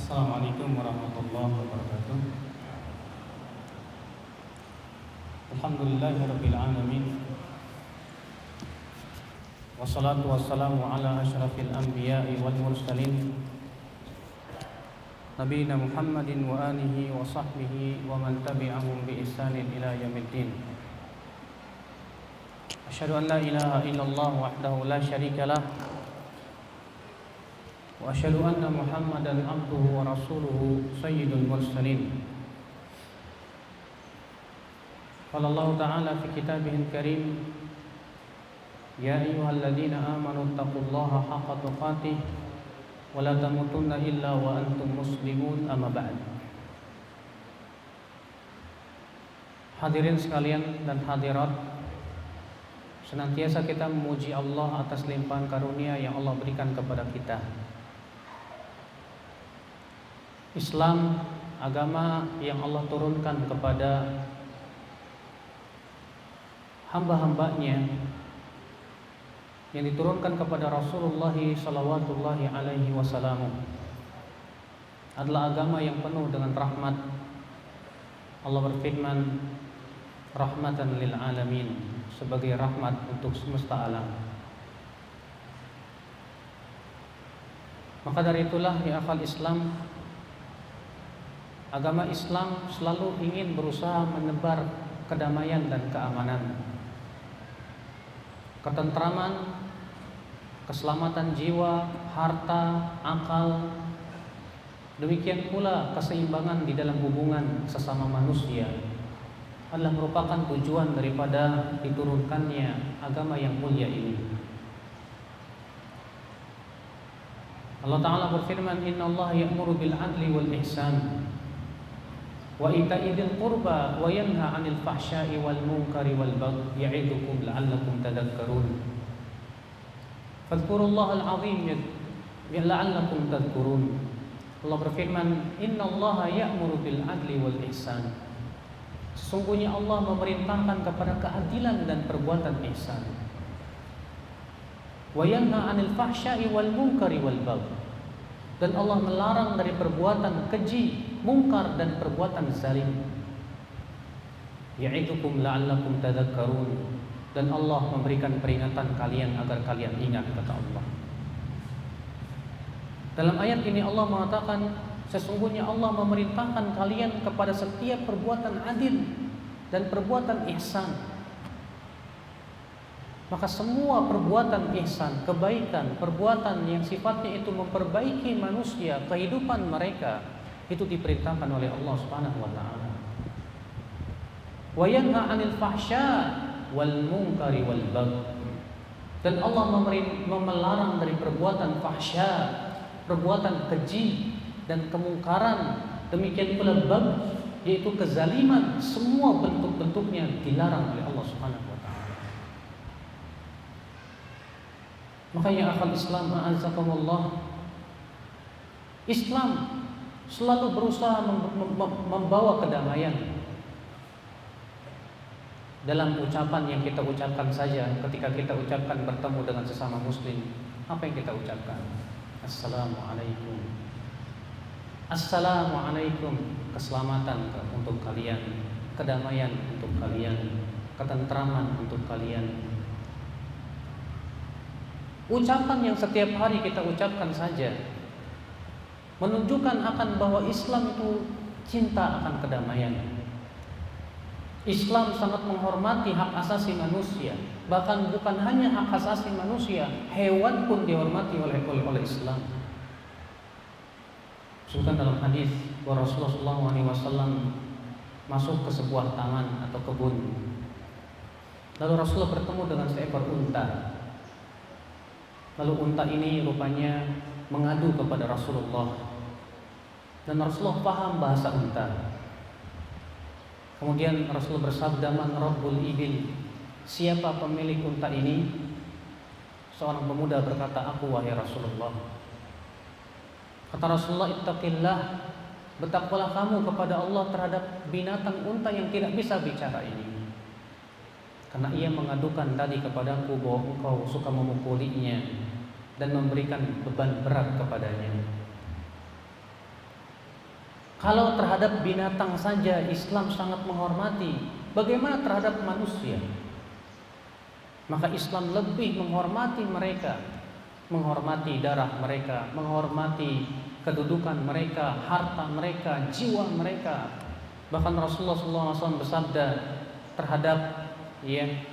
Assalamualaikum warahmatullahi wabarakatuh. Alhamdulillahirabbil alamin. Wassalatu wassalamu ala asyrafil anbiya'i wal mursalin Nabiyina Muhammadin wa alihi wa sahbihi wa man tabi'ahum bi ihsanin ila yaumiddin. Asyhadu an la ilaha illallah wahdahu la syarika lah wa asyhadu anna Muhammadan abduhu wa rasuluhu sayyidul mursalin. Qala Allah ta'ala fi kitabihil karim, ya ayyuhalladzina amanu taqullaha haqqa tuqatih wa la tamutunna illa wa antum muslimun, amma ba'd. Hadirin sekalian dan hadirat, senantiasa kita memuji Allah atas limpahan karunia yang Allah berikan kepada kita. Islam, agama yang Allah turunkan kepada hamba-hambanya, yang diturunkan kepada Rasulullah sallallahu alaihi wasallam, adalah agama yang penuh dengan rahmat. Allah berfirman, rahmatan lil alamin, sebagai rahmat untuk semesta alam. Maka dari itulah ya akhal Islam, agama Islam selalu ingin berusaha menebar kedamaian dan keamanan, ketentraman, keselamatan jiwa, harta, akal. Demikian pula keseimbangan di dalam hubungan sesama manusia adalah merupakan tujuan daripada diturunkannya agama yang mulia ini. Allah Ta'ala berfirman, innallaha ya'muru bil adli wal ihsan wa ita'i dzil qurba wa yanha 'anil fahsya'i wal munkari wal baghi ya'idukum la'allakum tadhakkarun. Fadhkurullahal 'azim la'allakum tadhkurun. Allah berfirman, innallaha ya'muru bil adli wal ihsan. Sesungguhnya Allah memerintahkan kepada keadilan dan perbuatan ihsan. Wa yanha 'anil fahsya'i wal munkari wal baghi. Dan Allah melarang dari perbuatan keji, mungkar dan perbuatan zalim. Ya'idukum la'allakum tadhakkarun. Dan Allah memberikan peringatan kalian agar kalian ingat, kata Allah. Dalam ayat ini Allah mengatakan, sesungguhnya Allah memerintahkan kalian kepada setiap perbuatan adil dan perbuatan ihsan. Maka semua perbuatan ihsan, kebaikan, perbuatan yang sifatnya itu memperbaiki manusia, kehidupan mereka, itu diperintahkan oleh Allah Subhanahu wa taala. Wa yanha 'anil fahsya wal munkari wal baghi. Dan Allah melarang dari perbuatan fahsya, perbuatan keji dan kemungkaran. Demikian pula baghi, yaitu kezaliman. Semua bentuk-bentuknya dilarang oleh Allah Subhanahu wa taala. Makanya akal Islam, a'azzakumullah, Islam selalu berusaha membawa kedamaian. Dalam ucapan yang kita ucapkan saja, ketika kita ucapkan bertemu dengan sesama muslim, apa yang kita ucapkan? Assalamualaikum. Assalamualaikum, keselamatan untuk kalian, kedamaian untuk kalian, ketentraman untuk kalian. Ucapan yang setiap hari kita ucapkan saja menunjukkan akan bahwa Islam itu cinta akan kedamaian. Islam sangat menghormati hak asasi manusia. Bahkan bukan hanya hak asasi manusia, hewan pun dihormati oleh Islam. Sebutkan dalam hadis bahwa Rasulullah SAW masuk ke sebuah taman atau kebun. Lalu Rasulullah bertemu dengan seekor unta. Lalu unta ini rupanya mengadu kepada Rasulullah, dan Rasulullah paham bahasa unta. Kemudian Rasulullah bersabda, man rabbul ibil, siapa pemilik unta ini? Seorang pemuda berkata, aku wahai Rasulullah. Kata Rasulullah, ittaqillah, bertakwalah kamu kepada Allah terhadap binatang unta yang tidak bisa bicara ini. Karena ia mengadukan tadi kepadaku bahwa engkau suka memukulinya dan memberikan beban berat kepadanya. Kalau terhadap binatang saja Islam sangat menghormati, bagaimana terhadap manusia? Maka Islam lebih menghormati mereka, menghormati darah mereka, menghormati kedudukan mereka, harta mereka, jiwa mereka. Bahkan Rasulullah SAW bersabda terhadap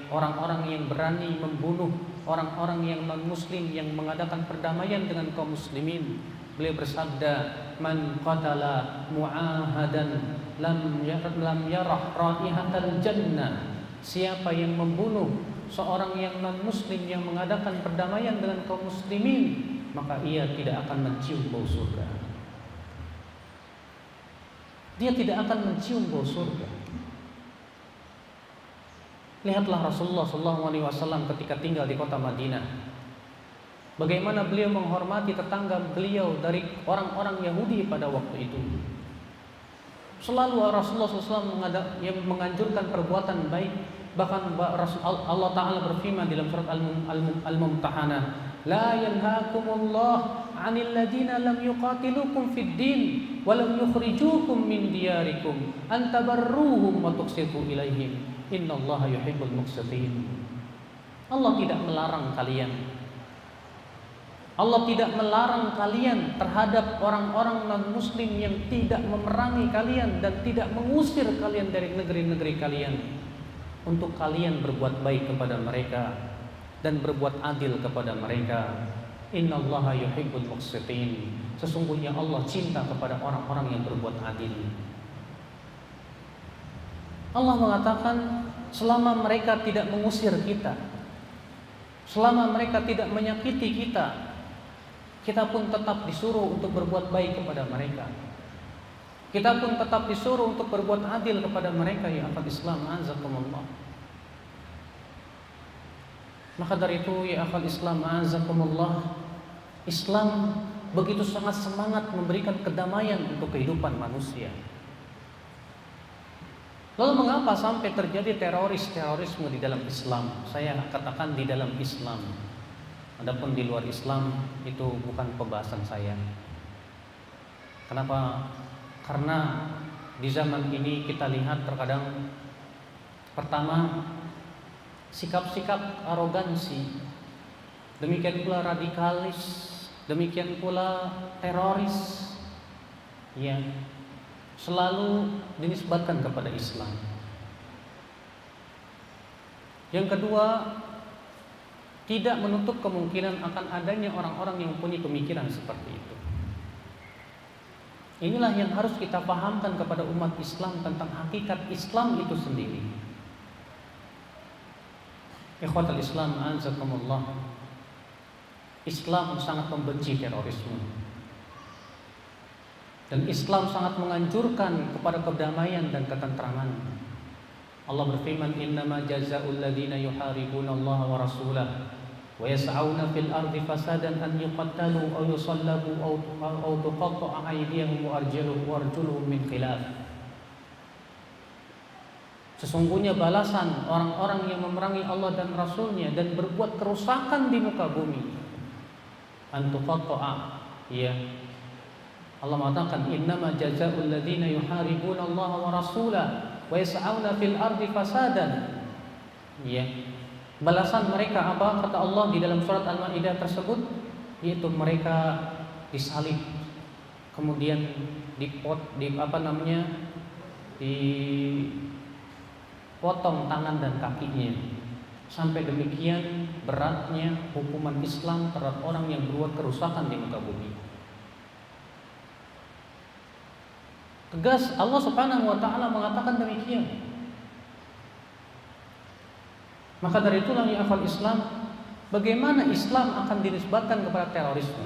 orang-orang yang berani membunuh orang-orang yang non-muslim yang mengadakan perdamaian dengan kaum muslimin. Beliau bersabda, "Man qatala mu'ahadan lam yarah raihatal jannah." Siapa yang membunuh seorang yang non-muslim yang mengadakan perdamaian dengan kaum muslimin, maka ia tidak akan mencium bau surga. Dia tidak akan mencium bau surga. Lihatlah Rasulullah SAW ketika tinggal di kota Madinah. Bagaimana beliau menghormati tetangga beliau dari orang-orang Yahudi pada waktu itu. Selalu Rasulullah SAW menganjurkan perbuatan baik. Bahkan Allah Ta'ala berfirman dalam surat Al-Mumtahanah, "La yanhaakumullah 'anil ladzina lam yuqatilukum fid din wa lam yukhrijukum min diyarikum an tabarruhum wa tuqsitu ilaihim. Innallaha yuhibbul muqsitin." Allah tidak melarang kalian. Allah tidak melarang kalian terhadap orang-orang non-muslim yang tidak memerangi kalian dan tidak mengusir kalian dari negeri-negeri kalian, untuk kalian berbuat baik kepada mereka dan berbuat adil kepada mereka. Innallaha yuhibbul muqsitin. Sesungguhnya Allah cinta kepada orang-orang yang berbuat adil. Allah mengatakan, selama mereka tidak mengusir kita, selama mereka tidak menyakiti kita, kita pun tetap disuruh untuk berbuat baik kepada mereka. Kita pun tetap disuruh untuk berbuat adil kepada mereka, ya akhwat Islam, azakumullah. Maka dari itu, ya akhwat Islam, azakumullah, Islam begitu sangat semangat memberikan kedamaian untuk kehidupan manusia. Lalu mengapa sampai terjadi terorisme di dalam Islam? Saya katakan di dalam Islam. Adapun di luar Islam itu bukan pembahasan saya. Kenapa? Karena di zaman ini kita lihat terkadang, pertama, sikap-sikap arogansi, demikian pula radikalis, demikian pula teroris, yang selalu dinisbatkan kepada Islam. Yang kedua, tidak menutup kemungkinan akan adanya orang-orang yang punya pemikiran seperti itu. Inilah yang harus kita pahamkan kepada umat Islam tentang hakikat Islam itu sendiri. Ikhwatul Islam, azakumullah, Islam sangat membenci terorisme. Dan Islam sangat menganjurkan kepada kedamaian dan ketentraman. Allah berfirman, "Innama jazaa'ul ladzina yuharibuna Allah wa rasulahu wa yas'auna fil ardi fasadan an yuqattalu aw yusallabu aw tuqatta'a aydihim wa arjuluhum min khilaf." Sesungguhnya balasan orang-orang yang memerangi Allah dan Rasulnya dan berbuat kerusakan di muka bumi, an tuqatta'a, ya, Allah mengatakan, "Innama jazaa'ul ladzina yuharibuna Allah wa rasulahu wa yas'auna fil ardi fasadan." Ya. Balasan mereka apa? Kata Allah di dalam surat Al-Maidah tersebut, yaitu mereka disalib, kemudian dipotong tangan dan kakinya. Sampai demikian beratnya hukuman Islam terhadap orang yang berbuat kerusakan di muka bumi. Tegas Allah Subhanahu wa taala mengatakan demikian. Maka dari itulah, ya akhwat Islam, bagaimana Islam akan dinisbatkan kepada terorisme?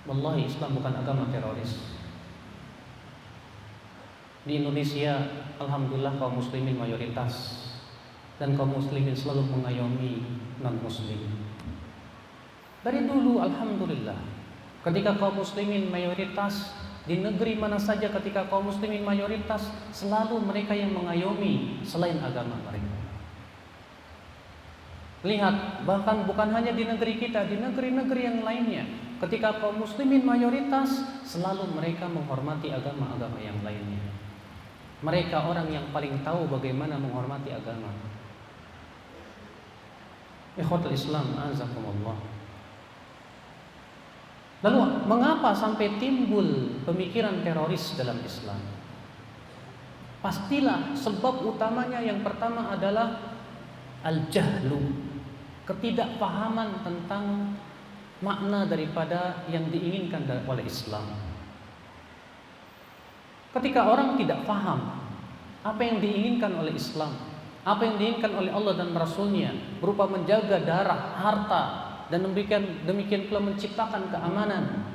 Wallahi, Islam bukan agama teroris. Di Indonesia, alhamdulillah, kaum muslimin mayoritas, dan kaum muslimin selalu mengayomi non-muslim. Dari dulu, alhamdulillah, ketika kaum muslimin mayoritas, di negeri mana saja ketika kaum muslimin mayoritas, selalu mereka yang mengayomi selain agama mereka. Lihat, bahkan bukan hanya di negeri kita, di negeri-negeri yang lainnya, ketika kaum muslimin mayoritas, selalu mereka menghormati agama-agama yang lainnya. Mereka orang yang paling tahu bagaimana menghormati agama. Ikhwatul Islam, azakumullah. Lalu mengapa sampai timbul pemikiran teroris dalam Islam? Pastilah sebab utamanya yang pertama adalah al-jahlu, ketidakpahaman tentang makna daripada yang diinginkan oleh Islam. Ketika orang tidak paham apa yang diinginkan oleh Islam, apa yang diinginkan oleh Allah dan Rasulnya, berupa menjaga darah, harta, dan demikian pula menciptakan keamanan,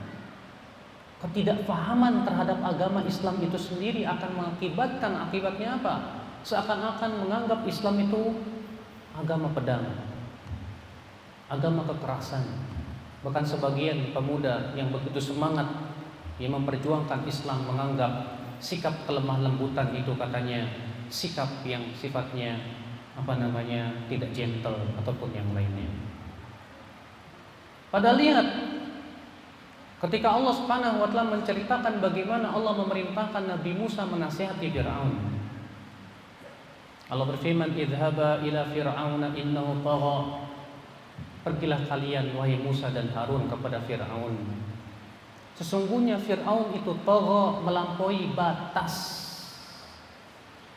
ketidakpahaman terhadap agama Islam itu sendiri akan mengakibatkan akibatnya apa? Seakan-akan menganggap Islam itu agama pedang, agama kekerasan. Bahkan sebagian pemuda yang begitu semangat yang memperjuangkan Islam menganggap sikap kelemah lembutan itu katanya sikap yang sifatnya tidak gentle ataupun yang lainnya. Padahal lihat, ketika Allah Subhanahu wa taala menceritakan bagaimana Allah memerintahkan Nabi Musa menasihati Fir'aun. Allah berfirman, "Idhaba ila fir'auna innahu tagha." Pergilah kalian wahai Musa dan Harun kepada Fir'aun. Sesungguhnya Fir'aun itu tagha, melampaui batas.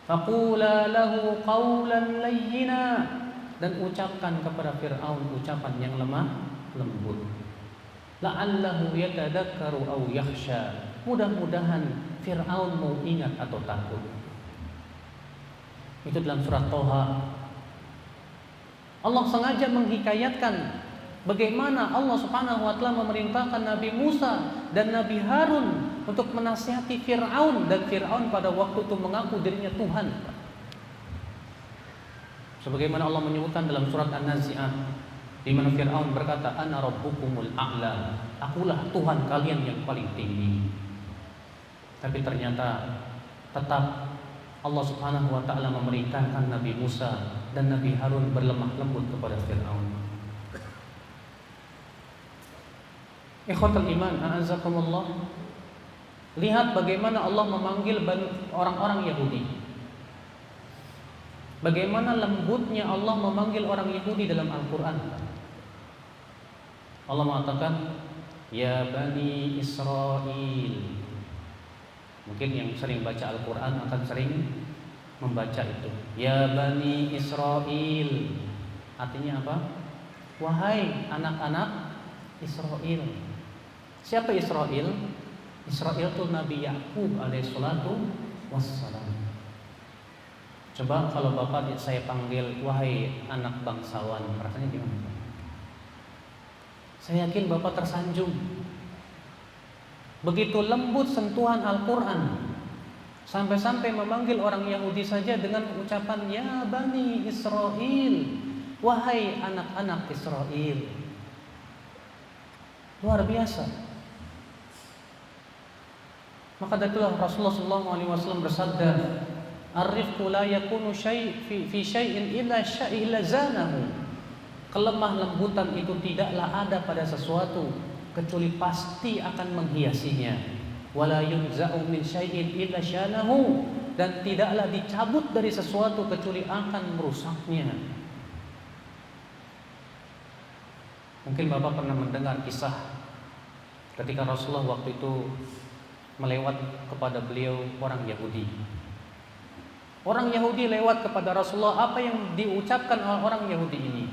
Faqula lahu qawlan layyina, dan ucapkan kepada Fir'aun ucapan yang lemah lembut. La'allahu yatadakkaru aw yakhsha. Mudah-mudahan Fir'aun mau ingat atau takut. Itu dalam surat Thaha. Allah sengaja menghikayatkan bagaimana Allah Subhanahu wa taala memerintahkan Nabi Musa dan Nabi Harun untuk menasihati Fir'aun, dan Fir'aun pada waktu itu mengaku dirinya Tuhan. Sebagaimana Allah menyebutkan dalam surat An-Nazi'at, di mana Fir'aun berkata, "Ana rabbukumul a'la." Akulah Tuhan kalian yang paling tinggi. Tapi ternyata tetap Allah Subhanahu wa taala memerintahkan Nabi Musa dan Nabi Harun berlemah lembut kepada Fir'aun. Ikhwatul iman, a'azakumullah. Lihat bagaimana Allah memanggil orang-orang Yahudi. Bagaimana lembutnya Allah memanggil orang Yahudi dalam Al-Quran. Allah mengatakan, "Ya Bani Israel." Mungkin yang sering baca Al-Quran akan sering membaca itu. Ya Bani Israel. Artinya apa? Wahai anak-anak Israel. Siapa Israel? Israel itu Nabi Yakub alaihissalatu wassalam. Coba kalau Bapak saya panggil wahai anak bangsawan, rasanya gimana? Saya yakin Bapak tersanjung. Begitu lembut sentuhan Al-Quran, sampai-sampai memanggil orang Yahudi saja dengan ucapan Ya Bani Israel, wahai anak-anak Israel. Luar biasa. Maka dari itulah Rasulullah SAW bersabda, "Ar-rifqu la yakunu fi syai'in illa zanahu." Kelemah lembutan itu tidaklah ada pada sesuatu kecuali pasti akan menghiasinya. Wala yunza'u min syai'in illa syanahu, dan tidaklah dicabut dari sesuatu kecuali akan merusaknya. Mungkin Bapak pernah mendengar kisah ketika Rasulullah waktu itu melewat kepada beliau orang Yahudi. Orang Yahudi lewat kepada Rasulullah, apa yang diucapkan oleh orang Yahudi ini?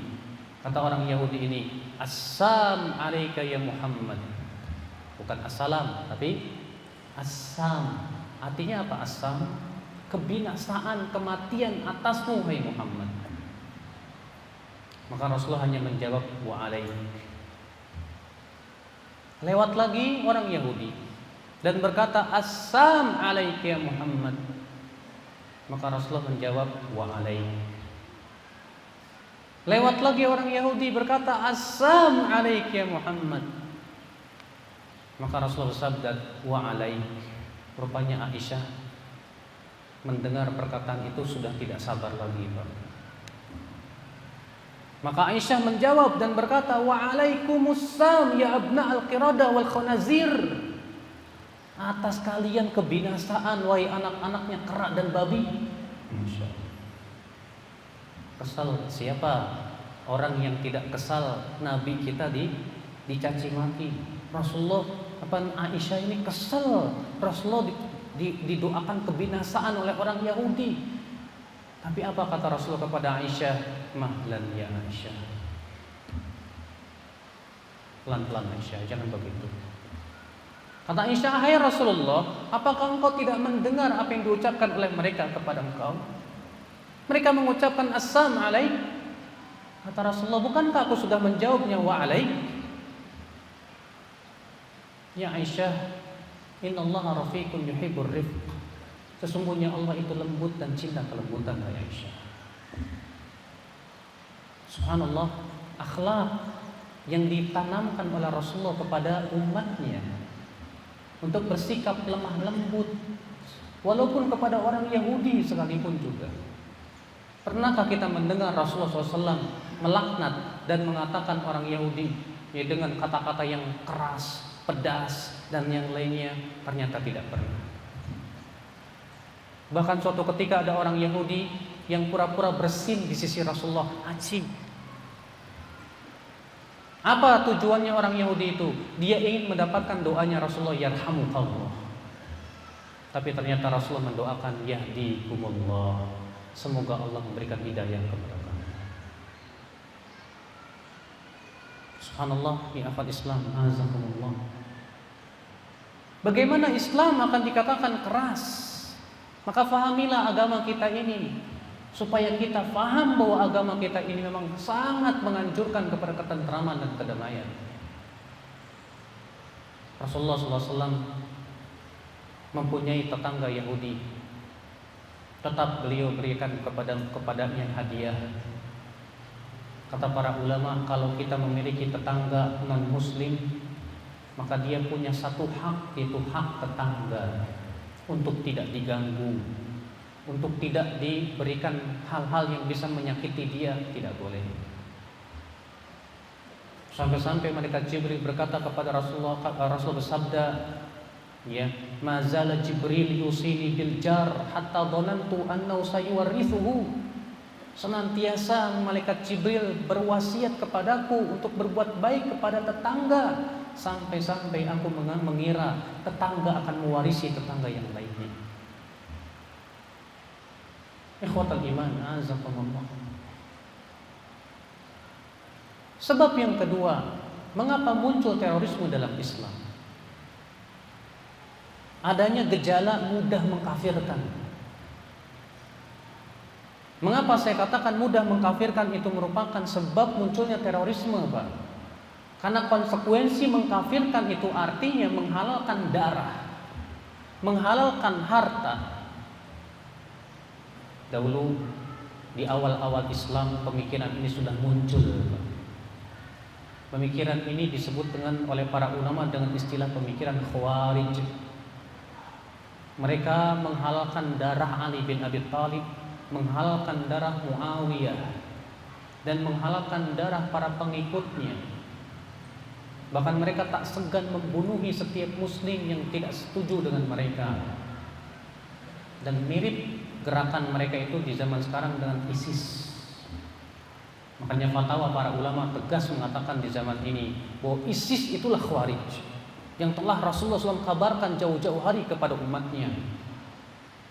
Kata orang Yahudi ini, "Assam alaika ya Muhammad." Bukan assalam, tapi assam. Artinya apa assam? Kebinasaan, kematian atasmu hai Muhammad. Maka Rasulullah hanya menjawab wa alaik. Lewat lagi orang Yahudi dan berkata assam alaika ya Muhammad. Maka Rasulullah menjawab wa alaik. Lewat lagi orang Yahudi berkata assam alaika ya Muhammad. Maka Rasulullah bersabda wa alaik. Rupanya Aisyah mendengar perkataan itu sudah tidak sabar lagi, Pak. Maka Aisyah menjawab dan berkata, "Wa'alaikumussalam ya abna al-qirada wal khanazir." Atas kalian kebinasaan wahai anak-anaknya kera dan babi. Masya Allah. Kesal siapa? Orang yang tidak kesal Nabi kita dicaci maki. Rasulullah Aisyah ini kesal. Rasulullah didoakan kebinasaan oleh orang Yahudi. Tapi apa kata Rasulullah kepada Aisyah? Mahlan ya Aisyah. Pelan-pelan Aisyah, jangan begitu. Kata Aisyah, hai Rasulullah, apakah engkau tidak mendengar apa yang diucapkan oleh mereka kepada engkau? Mereka mengucapkan assalamu alaik. Kata Rasulullah, bukankah aku sudah menjawabnya wa alaik? Ya Aisyah, innallaha rafiqun yuhibbur rifq. Sesungguhnya Allah itu lembut dan cinta kelembutan, ya Aisyah. Subhanallah, akhlak yang ditanamkan oleh Rasulullah kepada umatnya untuk bersikap lemah lembut walaupun kepada orang Yahudi sekalipun juga. Pernahkah kita mendengar Rasulullah SAW melaknat dan mengatakan orang Yahudi ya dengan kata-kata yang keras, pedas dan yang lainnya? Ternyata tidak pernah. Bahkan suatu ketika ada orang Yahudi yang pura-pura bersin di sisi Rasulullah. Aji. Apa tujuannya orang Yahudi itu? Dia ingin mendapatkan doanya Rasulullah, yarhamukallah. Tapi ternyata Rasulullah mendoakan, yahdikumullah. Semoga Allah memberikan hidayah kepada kamu. Subhanallah, ya akhwat Islam, azakumullah. Bagaimana Islam akan dikatakan keras? Maka fahamilah agama kita ini, supaya kita faham bahwa agama kita ini memang sangat menganjurkan kepada ketentraman dan kedamaian. Rasulullah SAW mempunyai tetangga Yahudi. Tetap beliau berikan kepadanya hadiah. Kata para ulama, kalau kita memiliki tetangga non-muslim, maka dia punya satu hak, yaitu hak tetangga, untuk tidak diganggu, untuk tidak diberikan hal-hal yang bisa menyakiti dia, tidak boleh. Sampai-sampai malaikat Jibril berkata kepada Rasulullah, Rasul bersabda, ya, mazala Jibril yusini bil jar hatta dhanantu annahu sayuwarithuhu. Senantiasa malaikat Jibril berwasiat kepadaku untuk berbuat baik kepada tetangga, sampai-sampai aku mengira tetangga akan mewarisi tetangga yang lainnya. Ikhwatal iman, azakumullah. Sebab yang kedua, mengapa muncul terorisme dalam Islam? Adanya gejala mudah mengkafirkan. Mengapa saya katakan mudah mengkafirkan itu merupakan sebab munculnya terorisme, Pak? Karena konsekuensi mengkafirkan itu artinya menghalalkan darah, menghalalkan harta. Dahulu di awal-awal Islam pemikiran ini sudah muncul, Pak. Pemikiran ini disebut oleh para ulama dengan istilah pemikiran Khawarij. Mereka menghalalkan darah Ali bin Abi Thalib, menghalalkan darah Muawiyah, dan menghalalkan darah para pengikutnya. Bahkan mereka tak segan membunuhi setiap muslim yang tidak setuju dengan mereka. Dan mirip gerakan mereka itu di zaman sekarang dengan ISIS. Makanya fatwa para ulama tegas mengatakan di zaman ini bahwa ISIS itulah Khawarij yang telah Rasulullah SAW kabarkan jauh-jauh hari kepada umatnya,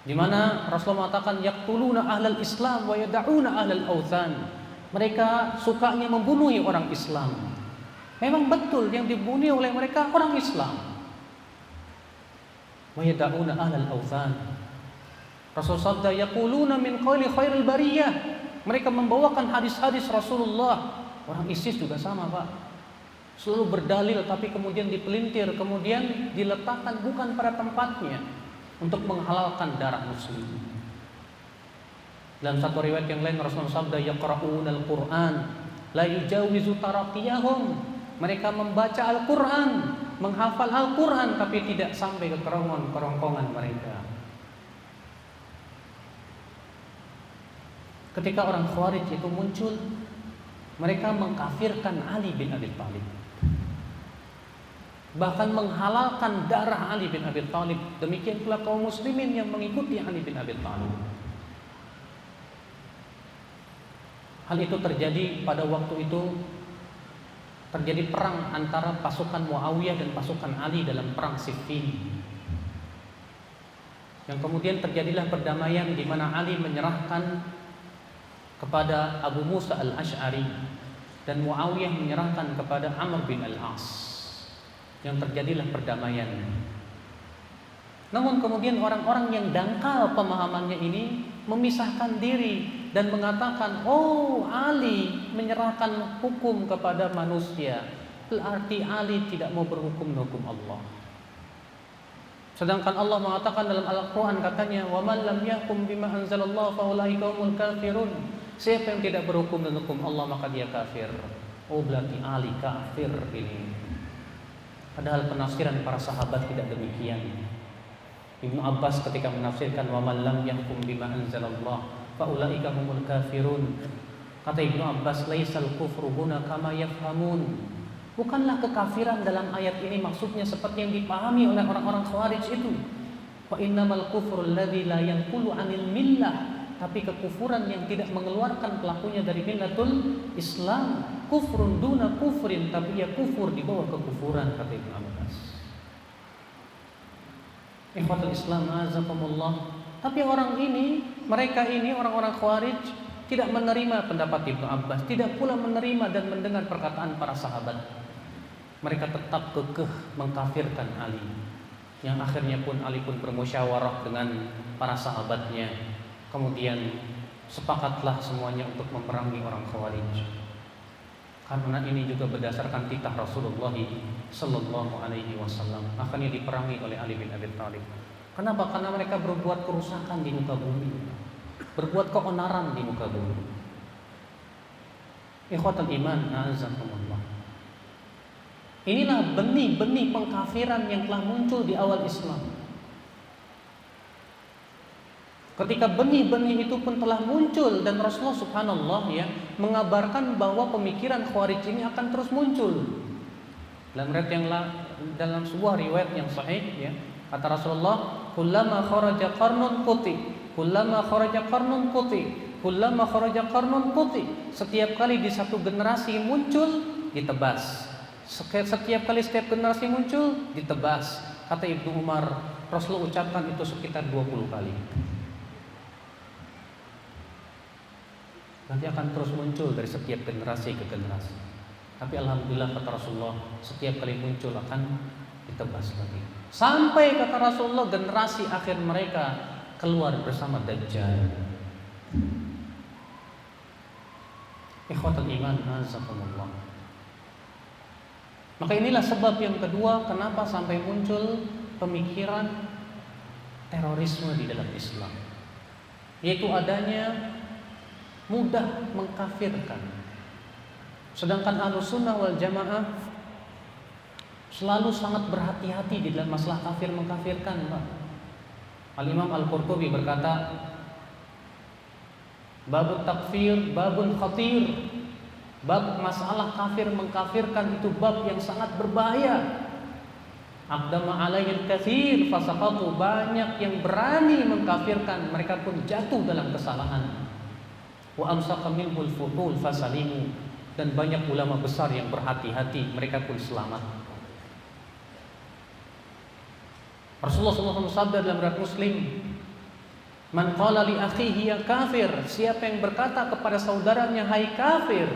di mana Rasulullah mengatakan yaqtuluna ahlal Islam wa yad'una ahlal authan. Mereka sukanya membunuh orang Islam. Memang betul yang dibunuh oleh mereka orang Islam. Wa yad'una ahlal authan. Rasul sabda yaquluna min qawli khairil bariyah. Mereka membawakan hadis-hadis Rasulullah. Orang ISIS juga sama, Pak. Selalu berdalil tapi kemudian dipelintir, kemudian diletakkan bukan pada tempatnya untuk menghalalkan darah muslim. Dalam satu riwayat yang lain Rasulullah sabda yaqra'unal Qur'an la yujawizu taraqiyahum. Mereka membaca Al-Qur'an, menghafal Al-Qur'an tapi tidak sampai ke kerongkongan mereka. Ketika orang Khawarij itu muncul, Mereka mengkafirkan Ali bin Abi Thalib, bahkan menghalalkan darah Ali bin Abi Thalib. Demikian pula kaum muslimin yang mengikuti Ali bin Abi Thalib. Hal itu terjadi pada waktu itu, terjadi perang antara pasukan Muawiyah dan pasukan Ali dalam perang Siffin. Yang kemudian terjadilah perdamaian di mana Ali menyerahkan kepada Abu Musa al-Ash'ari dan Muawiyah menyerahkan kepada Amr bin al-As. Yang terjadilah perdamaian. Namun kemudian orang-orang yang dangkal pemahamannya ini memisahkan diri dan mengatakan, oh, Ali menyerahkan hukum kepada manusia, berarti Ali tidak mau berhukum hukum Allah. Sedangkan Allah mengatakan dalam Al-Quran, katanya, wa man lam yahkum bima anzalallahu fa ulaika humul kafirun. Siapa yang tidak berhukum dengan hukum Allah maka dia kafir. Oh, berarti Ali kafir ini. Padahal penafsiran para sahabat tidak demikian. Ibnu Abbas ketika menafsirkan wa man lam yahkum bima anzalallahu fa ulaika humul kafirun, kata Ibnu Abbas, laisal kufru huna kama yafhamun. Bukanlah kekafiran dalam ayat ini maksudnya seperti yang dipahami oleh orang-orang Khawarij itu. Wa innamal kufru alladzi la yanqulu 'anil millah. Tapi kekufuran yang tidak mengeluarkan pelakunya dari millatul Islam. Kufrun duna kufrin, tapi ya kufur di bawah kekufuran, kata Ibnu Abbas. Ikhwatul Islam azakumullah. Tapi mereka ini orang-orang Khawarij tidak menerima pendapat Ibnu Abbas, tidak pula menerima dan mendengar perkataan para sahabat. Mereka tetap kekeh mengkafirkan Ali. Yang akhirnya pun Ali pun bermusyawarah dengan para sahabatnya. Kemudian sepakatlah semuanya untuk memerangi orang Khawarij. Karena ini juga berdasarkan titah Rasulullah sallallahu alaihi wasallam. Akhirnya diperangi oleh Ali bin Abi Thalib. Kenapa? Karena mereka berbuat kerusakan di muka bumi, berbuat keonaran di muka bumi. Ikhwatul iman, a'azakumullah. Inilah benih-benih pengkafiran yang telah muncul di awal Islam. Ketika benih-benih itu pun telah muncul dan Rasulullah subhanallah mengabarkan bahwa pemikiran Khawarij ini akan terus muncul. Dalam sebuah riwayat yang sahih kata Rasulullah, kullama kharaja qarnun quti, kullama kharaja qarnun quti, kullama kharaja qarnun quti. Setiap kali di satu generasi muncul, ditebas. Setiap generasi muncul, ditebas. Kata Ibnu Umar, Rasulullah ucapkan itu sekitar 20 kali. Nanti akan terus muncul dari setiap generasi ke generasi. Tapi alhamdulillah kata Rasulullah, setiap kali muncul akan ditebas lagi. Sampai kata Rasulullah generasi akhir mereka keluar bersama Dajjal. Ikhwatul iman, azakumullah. Maka inilah sebab yang kedua kenapa sampai muncul pemikiran terorisme di dalam Islam, yaitu adanya mudah mengkafirkan. Sedangkan Ahlussunnah wal Jamaah selalu sangat berhati-hati di dalam masalah kafir mengkafirkan. Al-Imam Al-Qurtubi berkata, babut takfir babun khatir. Bab masalah kafir mengkafirkan itu bab yang sangat berbahaya. Aqdama alaihil katsir fasaqatu, banyak yang berani mengkafirkan, mereka pun jatuh dalam kesalahan. Wa amsaka minhul fuhul fasalimu, dan banyak ulama besar yang berhati-hati, mereka pun selamat. Rasulullah SAW sabda dalam riwayat Muslim, man qala li akhihi ya kafir, siapa yang berkata kepada saudaranya hai kafir,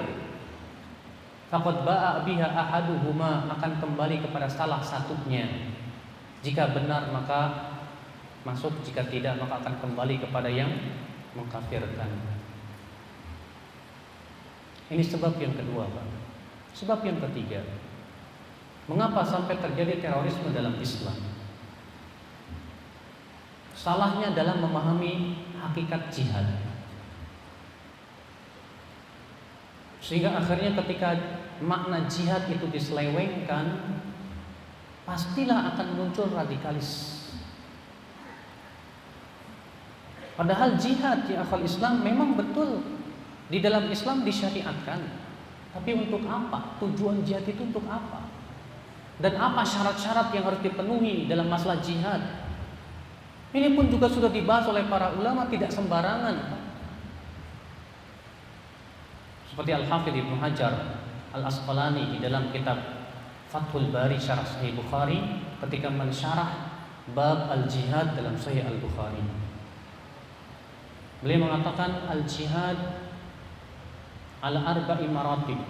faqad ba'a biha ahaduhuma, akan kembali kepada salah satunya. Jika benar maka masuk, jika tidak maka akan kembali kepada yang mengkafirkan. Ini sebab yang kedua, Pak. Sebab yang ketiga, mengapa sampai terjadi terorisme dalam Islam? Salahnya dalam memahami hakikat jihad. Sehingga akhirnya ketika makna jihad itu diselewengkan, pastilah akan muncul radikalis. Padahal jihad di akal Islam memang betul di dalam Islam disyariatkan. Tapi untuk apa? Tujuan jihad itu untuk apa? Dan apa syarat-syarat yang harus dipenuhi dalam masalah jihad? Ini pun juga sudah dibahas oleh para ulama, tidak sembarangan. Seperti Al-Hafidz Ibnu Hajar Al-Asqalani di dalam kitab Fathul Bari Syarah Sahih Bukhari ketika mensyarah bab al-jihad dalam Sahih Al-Bukhari. Beliau mengatakan al-jihad ala arba'i maratib.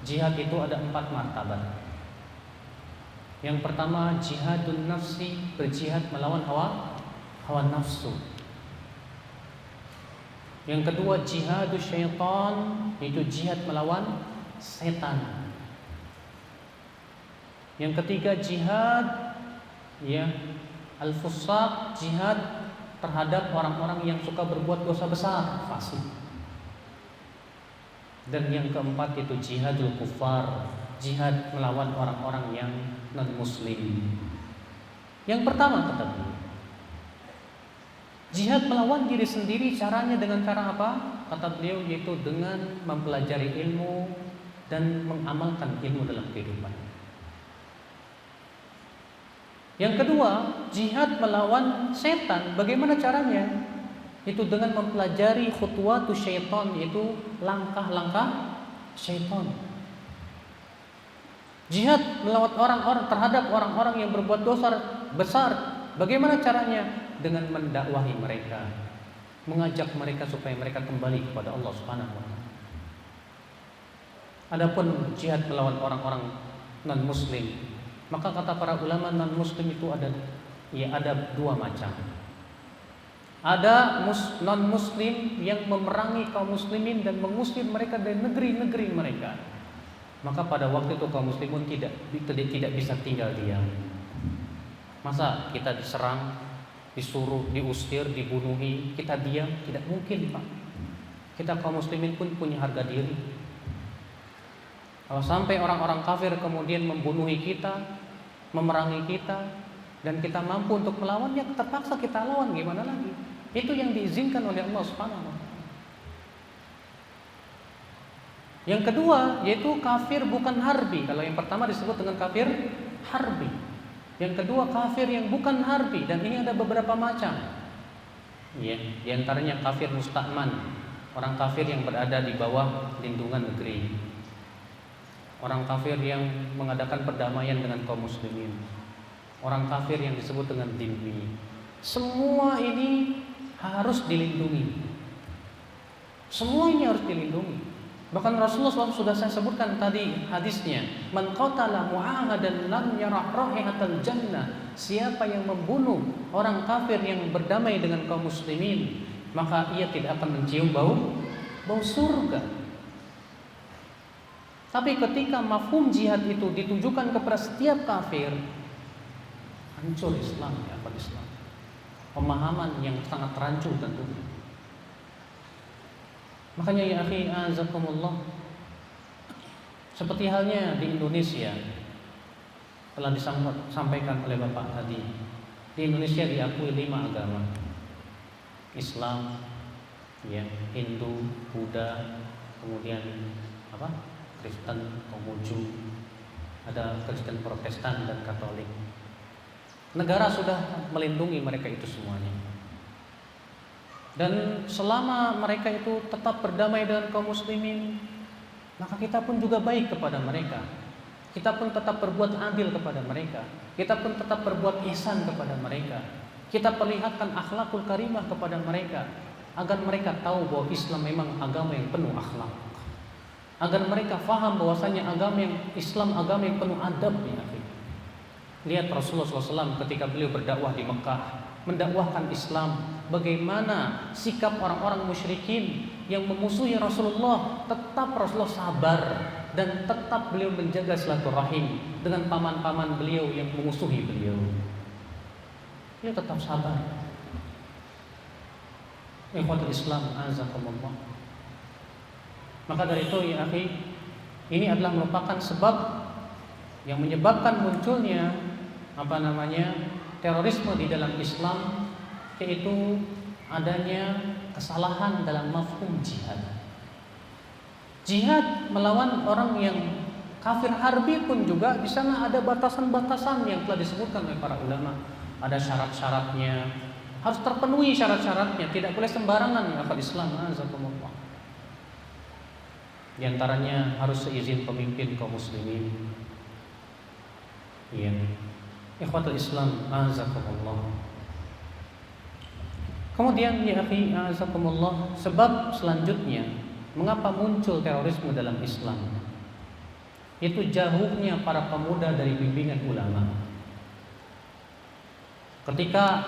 Jihad itu ada 4 martabat. Yang pertama jihadun nafsi, berjihad melawan hawa nafsu. Yang kedua jihadus syaitan, yaitu jihad melawan setan. Yang ketiga jihad al-fusaq, jihad terhadap orang-orang yang suka berbuat dosa besar, fasik. Dan yang keempat itu jihadul kufar, jihad melawan orang-orang yang non-muslim. Yang pertama kata beliau, jihad melawan diri sendiri, caranya dengan cara apa? Kata beliau yaitu dengan mempelajari ilmu dan mengamalkan ilmu dalam kehidupan. Yang kedua, jihad melawan setan. Bagaimana caranya? Itu dengan mempelajari khutuwatus syaitan, yaitu langkah-langkah syaitan. Jihad melawan orang-orang terhadap orang-orang yang berbuat dosa besar. Bagaimana caranya? Dengan mendakwahi mereka, mengajak mereka supaya mereka kembali kepada Allah Subhanahu wa taala. Adapun jihad melawan orang-orang non-muslim, maka kata para ulama non-muslim itu ada 2 macam. Ada non-muslim yang memerangi kaum muslimin dan mengusir mereka dari negeri-negeri mereka. Maka pada waktu itu kaum muslimun tidak bisa tinggal diam. Masa kita diserang, disuruh, diusir, dibunuhi, kita diam? Tidak mungkin, Pak. Kita kaum muslimin pun punya harga diri. Kalau sampai orang-orang kafir kemudian membunuhi kita, memerangi kita, dan kita mampu untuk melawannya, terpaksa kita lawan, gimana lagi? Itu yang diizinkan oleh Allah Subhanahu wa taala. Yang kedua yaitu kafir bukan harbi. Kalau yang pertama disebut dengan kafir harbi. Yang kedua kafir yang bukan harbi, dan ini ada beberapa macam. Ya, di antaranya kafir musta'man, orang kafir yang berada di bawah lindungan negeri. Orang kafir yang mengadakan perdamaian dengan kaum muslimin. Orang kafir yang disebut dengan dhimmi. Semua ini harus dilindungi. Semua ini harus dilindungi. Bahkan Rasulullah SAW sudah saya sebutkan tadi hadisnya, man qatala mu'ahadan lam yarah rahihatal jannah. Siapa yang membunuh orang kafir yang berdamai dengan kaum muslimin, maka ia tidak akan mencium bau surga. Tapi ketika mafhum jihad itu ditujukan kepada setiap kafir, hancur Islam, ya akal Islam. Pemahaman yang sangat rancu tentunya. Makanya ya akhi azakumullah, seperti halnya di Indonesia telah disampaikan oleh Bapak tadi, di Indonesia diakui 5 agama: Islam, ya, Hindu, Buddha, kemudian Kristen, Konghucu, ada Kristen Protestan dan Katolik. Negara sudah melindungi mereka itu semuanya. Dan selama mereka itu tetap berdamai dengan kaum muslimin, maka kita pun juga baik kepada mereka. Kita pun tetap berbuat adil kepada mereka. Kita pun tetap berbuat ihsan kepada mereka. Kita perlihatkan akhlakul karimah kepada mereka, agar mereka tahu bahwa Islam memang agama yang penuh akhlak. Agar mereka faham bahwasanya agama yang Islam agama yang penuh adab, ya. Lihat Rasulullah SAW ketika beliau berdakwah di Mekah, mendakwahkan Islam, bagaimana sikap orang-orang musyrikin yang memusuhi Rasulullah, tetap Rasulullah sabar dan tetap beliau menjaga silaturahim dengan paman-paman beliau yang memusuhi beliau. Beliau tetap sabar. Ikhwatul Islam azakumullah. Maka dari itu ya akhi, ini adalah merupakan sebab yang menyebabkan munculnya terorisme di dalam Islam, yaitu adanya kesalahan dalam mafhum jihad. Jihad melawan orang yang kafir harbi pun juga di sana ada batasan-batasan yang telah disebutkan oleh para ulama. Ada syarat-syaratnya, harus terpenuhi syarat-syaratnya, tidak boleh sembarangan ya akal Islam. Azakumullah. Di antaranya harus seizin pemimpin kaum muslimin. Iya. Ikhwatul Islam, azakumullah. Kemudian ya akhi, azakumullah, sebab selanjutnya mengapa muncul terorisme dalam Islam? Itu jauhnya para pemuda dari bimbingan ulama. Ketika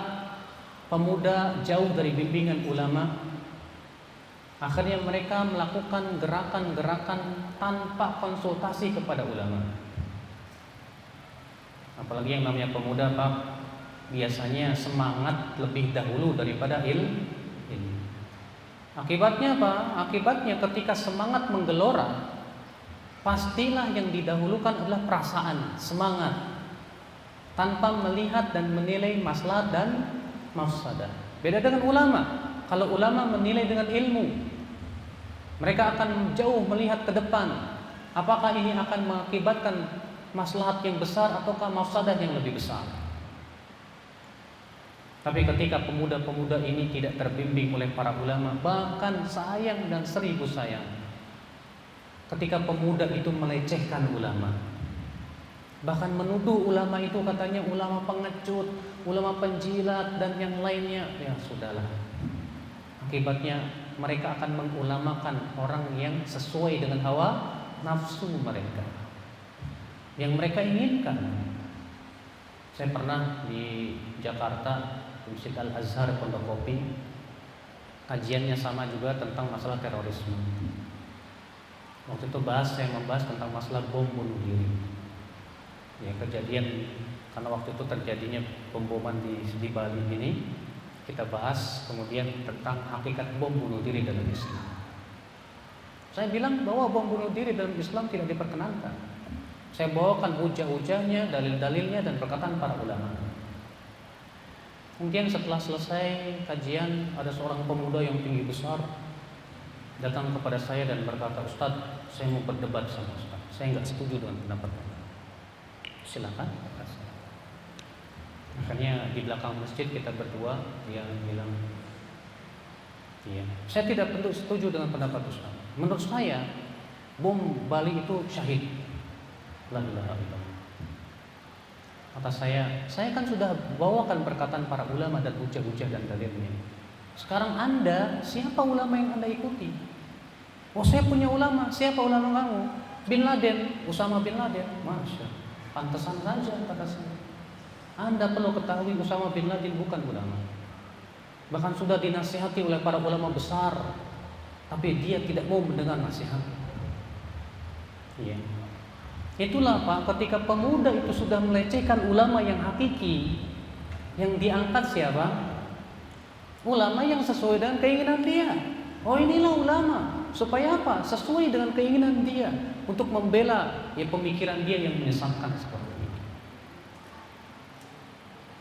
pemuda jauh dari bimbingan ulama, akhirnya mereka melakukan gerakan-gerakan tanpa konsultasi kepada ulama. Apalagi yang namanya pemuda, Pak, biasanya semangat lebih dahulu daripada ilmu. Akibatnya apa? Akibatnya ketika semangat menggelora, pastilah yang didahulukan adalah perasaan, semangat, tanpa melihat dan menilai maslahat dan mafsadah. Beda dengan ulama. Kalau ulama menilai dengan ilmu, mereka akan jauh melihat ke depan. Apakah ini akan mengakibatkan maslahat yang besar ataukah mafsadah yang lebih besar? Tapi ketika pemuda-pemuda ini tidak terbimbing oleh para ulama, bahkan sayang dan seribu sayang, ketika pemuda itu melecehkan ulama, bahkan menuduh ulama itu katanya ulama pengecut, ulama penjilat dan yang lainnya, ya sudahlah. Akibatnya mereka akan mengulamakan orang yang sesuai dengan hawa nafsu mereka, yang mereka inginkan. Saya pernah di Jakarta, di Masjid Al-Azhar Pondok Kopi, kajiannya sama juga tentang masalah terorisme. Waktu itu saya membahas tentang masalah bom bunuh diri. Ya, kejadian karena waktu itu terjadinya pemboman di Bali ini, kita bahas kemudian tentang hakikat bom bunuh diri dalam Islam. Saya bilang bahwa bom bunuh diri dalam Islam tidak diperkenankan. Saya bawakan hujah-hujahnya, dalil-dalilnya dan perkataan para ulama. Kemudian setelah selesai kajian, ada seorang pemuda yang tinggi besar datang kepada saya dan berkata, "Ustadz, saya mau berdebat sama Ustadz. Saya nggak setuju dengan pendapat Anda." Silakan. Makanya di belakang masjid kita berdua, dia bilang, "Iya, saya tidak perlu setuju dengan pendapat Ustadz. Menurut saya, bom Bali itu syahid." La ilaha illallah. Kata saya kan sudah bawakan perkataan para ulama dan hujah-hujah dan dalilnya. Sekarang Anda, siapa ulama yang Anda ikuti? Oh, saya punya ulama. Siapa ulama kamu? Bin Laden, Usama bin Laden. Masya, pantesan saja kata saya. Anda perlu ketahui Usama bin Laden bukan ulama. Bahkan sudah dinasihati oleh para ulama besar, tapi dia tidak mau mendengar nasihat. Iya. Itulah Pak, ketika pemuda itu sudah melecehkan ulama yang hakiki, yang diangkat siapa? Ulama yang sesuai dengan keinginan dia. Oh, inilah ulama. Supaya apa? Sesuai dengan keinginan dia, untuk membela ya pemikiran dia yang menyesatkan seperti itu.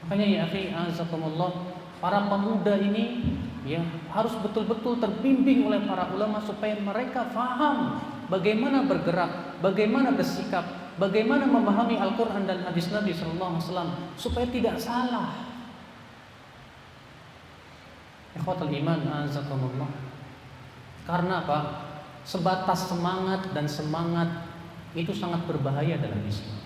Makanya ya akhi, azakumullah, para pemuda ini ya harus betul-betul terbimbing oleh para ulama supaya mereka faham bagaimana bergerak, bagaimana bersikap, bagaimana memahami Al-Quran dan hadis Nabi SAW supaya tidak salah. Ikhwatul iman, azakumullah. Karena apa? Sebatas semangat dan semangat itu sangat berbahaya dalam Islam.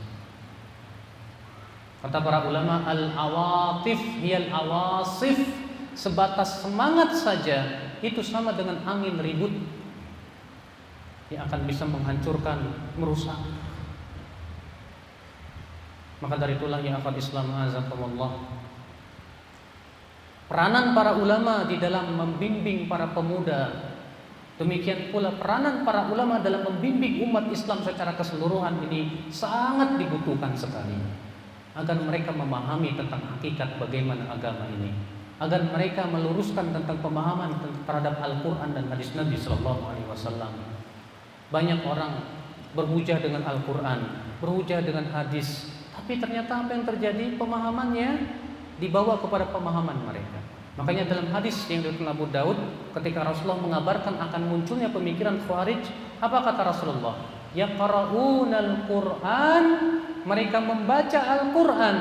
Kata para ulama, al-awatif hiyal awasif. Sebatas semangat saja itu sama dengan angin ribut yang akan bisa menghancurkan, merusak. Maka dari itulah ya akhwat Islam azakumullah, peranan para ulama di dalam membimbing para pemuda, demikian pula peranan para ulama dalam membimbing umat Islam secara keseluruhan ini sangat dibutuhkan sekali, agar mereka memahami tentang hakikat bagaimana agama ini, agar mereka meluruskan tentang pemahaman terhadap Al-Quran dan hadis Nabi SAW. Banyak orang berhujah dengan Al-Quran, berhujah dengan hadis, tapi ternyata apa yang terjadi? Pemahamannya dibawa kepada pemahaman mereka. Makanya dalam hadis yang diriwayatkan Abu Daud, ketika Rasulullah mengabarkan akan munculnya pemikiran Khawarij, apa kata Rasulullah? Yaqra'unal Qur'an, mereka membaca Al-Qur'an,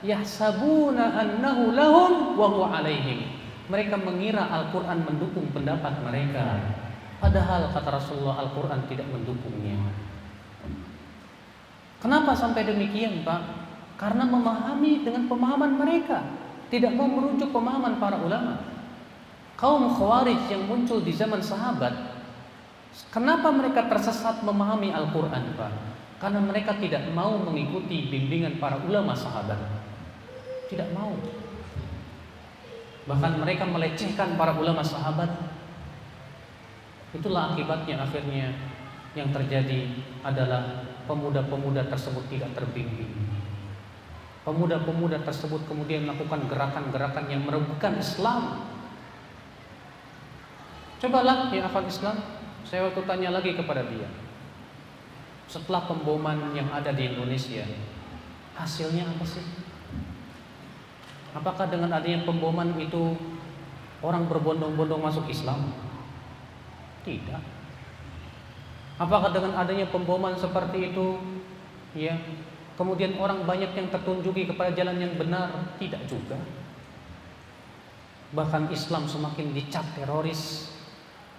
yahsabuna annahu lahum wa huwa alaihim. Mereka mengira Al-Qur'an mendukung pendapat mereka. Padahal kata Rasulullah, Al-Qur'an tidak mendukungnya. Kenapa sampai demikian, Pak? Karena memahami dengan pemahaman mereka, tidak mau merujuk pemahaman para ulama. Kaum Khawarij yang muncul di zaman sahabat, kenapa mereka tersesat memahami Al-Quran, Pak? Karena mereka tidak mau mengikuti bimbingan para ulama sahabat. Tidak mau. Bahkan mereka melecehkan para ulama sahabat. Itulah akibatnya akhirnya yang terjadi adalah pemuda-pemuda tersebut tidak terbimbing. Pemuda-pemuda tersebut kemudian melakukan gerakan-gerakan yang merugikan Islam. Cobalah ya akhwat Islam, saya waktu tanya lagi kepada dia, setelah pemboman yang ada di Indonesia, hasilnya apa sih? Apakah dengan adanya pemboman itu orang berbondong-bondong masuk Islam? Tidak. Apakah dengan adanya pemboman seperti itu, ya, kemudian orang banyak yang tertunjuki kepada jalan yang benar? Tidak juga. Bahkan Islam semakin dicap teroris.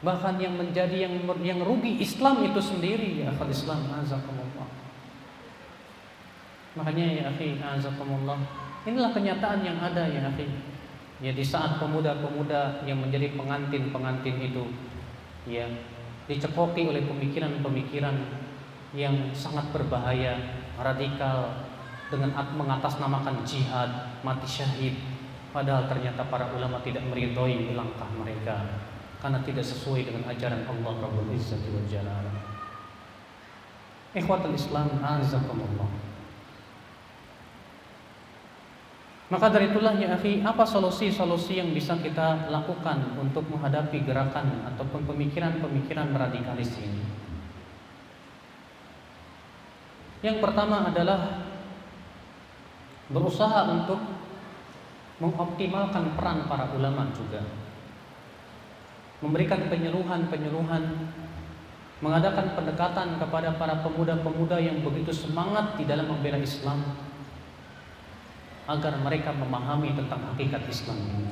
Bahkan yang menjadi yang rugi Islam itu sendiri, ya akhwat Islam, azakumullah. Makanya ya akhi, azakumullah, inilah kenyataan yang ada ya akhi. Ya di saat pemuda-pemuda yang menjadi pengantin-pengantin itu, ya, dicekoki oleh pemikiran-pemikiran yang sangat berbahaya, radikal, dengan mengatasnamakan jihad, mati syahid, padahal ternyata para ulama tidak meridhoi langkah mereka karena tidak sesuai dengan ajaran Allah Rabbul Izzati wal Jalal. Ikhwatul Islam, azakumullah. Maka dari itulah ya akhi, apa solusi-solusi yang bisa kita lakukan untuk menghadapi gerakan ataupun pemikiran-pemikiran radikalis ini? Yang pertama adalah berusaha untuk mengoptimalkan peran para ulama juga. Memberikan penyuluhan-penyuluhan, mengadakan pendekatan kepada para pemuda-pemuda yang begitu semangat di dalam membela Islam, agar mereka memahami tentang hakikat Islam ini.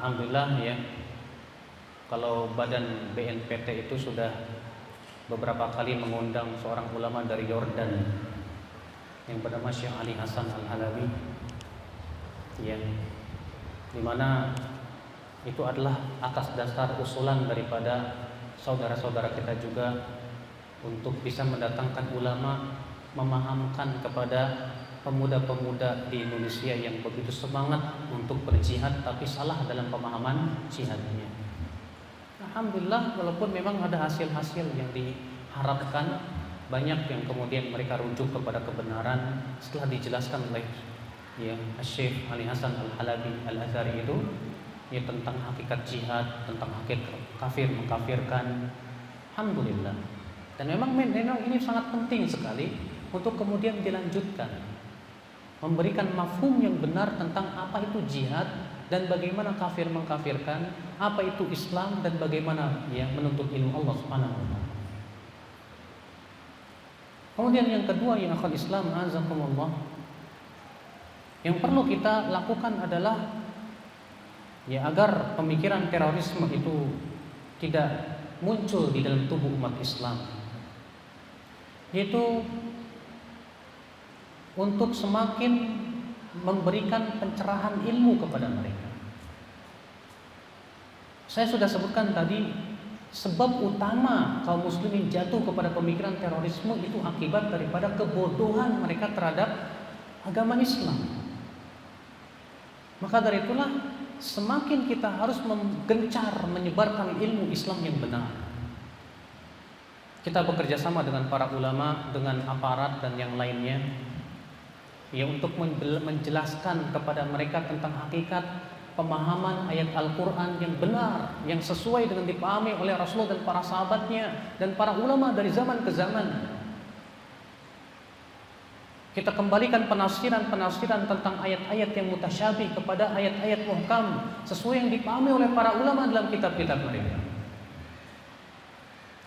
Alhamdulillah ya, kalau badan BNPT itu sudah beberapa kali mengundang seorang ulama dari Yordan yang bernama Syekh Ali Hasan Al-Halabi, ya, di mana itu adalah atas dasar usulan daripada saudara-saudara kita juga untuk bisa mendatangkan ulama, memahamkan kepada pemuda-pemuda di Indonesia yang begitu semangat untuk berjihad tapi salah dalam pemahaman jihadnya. Alhamdulillah, walaupun memang ada hasil-hasil yang diharapkan, banyak yang kemudian mereka rujuk kepada kebenaran setelah dijelaskan oleh ya Syekh Ali Hasan Al-Halabi Al-Azhari itu, ya, tentang hakikat jihad, tentang hakikat kafir mengkafirkan. Alhamdulillah. Dan memang ini sangat penting sekali untuk kemudian dilanjutkan, memberikan mafhum yang benar tentang apa itu jihad dan bagaimana kafir mengkafirkan, apa itu Islam dan bagaimana ya menuntut ilmu Allah Subhanahu wa taala. Kemudian yang kedua ya akhwat Islam, azakumullah, yang perlu kita lakukan adalah ya agar pemikiran terorisme itu tidak muncul di dalam tubuh umat Islam, yaitu untuk semakin memberikan pencerahan ilmu kepada mereka. Saya sudah sebutkan tadi, sebab utama kaum muslimin jatuh kepada pemikiran terorisme itu akibat daripada kebodohan mereka terhadap agama Islam. Maka dari itulah semakin kita harus menggencar menyebarkan ilmu Islam yang benar. Kita bekerja sama dengan para ulama, dengan aparat dan yang lainnya, ya, untuk menjelaskan kepada mereka tentang hakikat pemahaman ayat Al-Quran yang benar, yang sesuai dengan dipahami oleh Rasulullah dan para sahabatnya dan para ulama dari zaman ke zaman. Kita kembalikan penafsiran-penafsiran tentang ayat-ayat yang mutasyabih kepada ayat-ayat muhkam sesuai yang dipahami oleh para ulama dalam kitab-kitab mereka.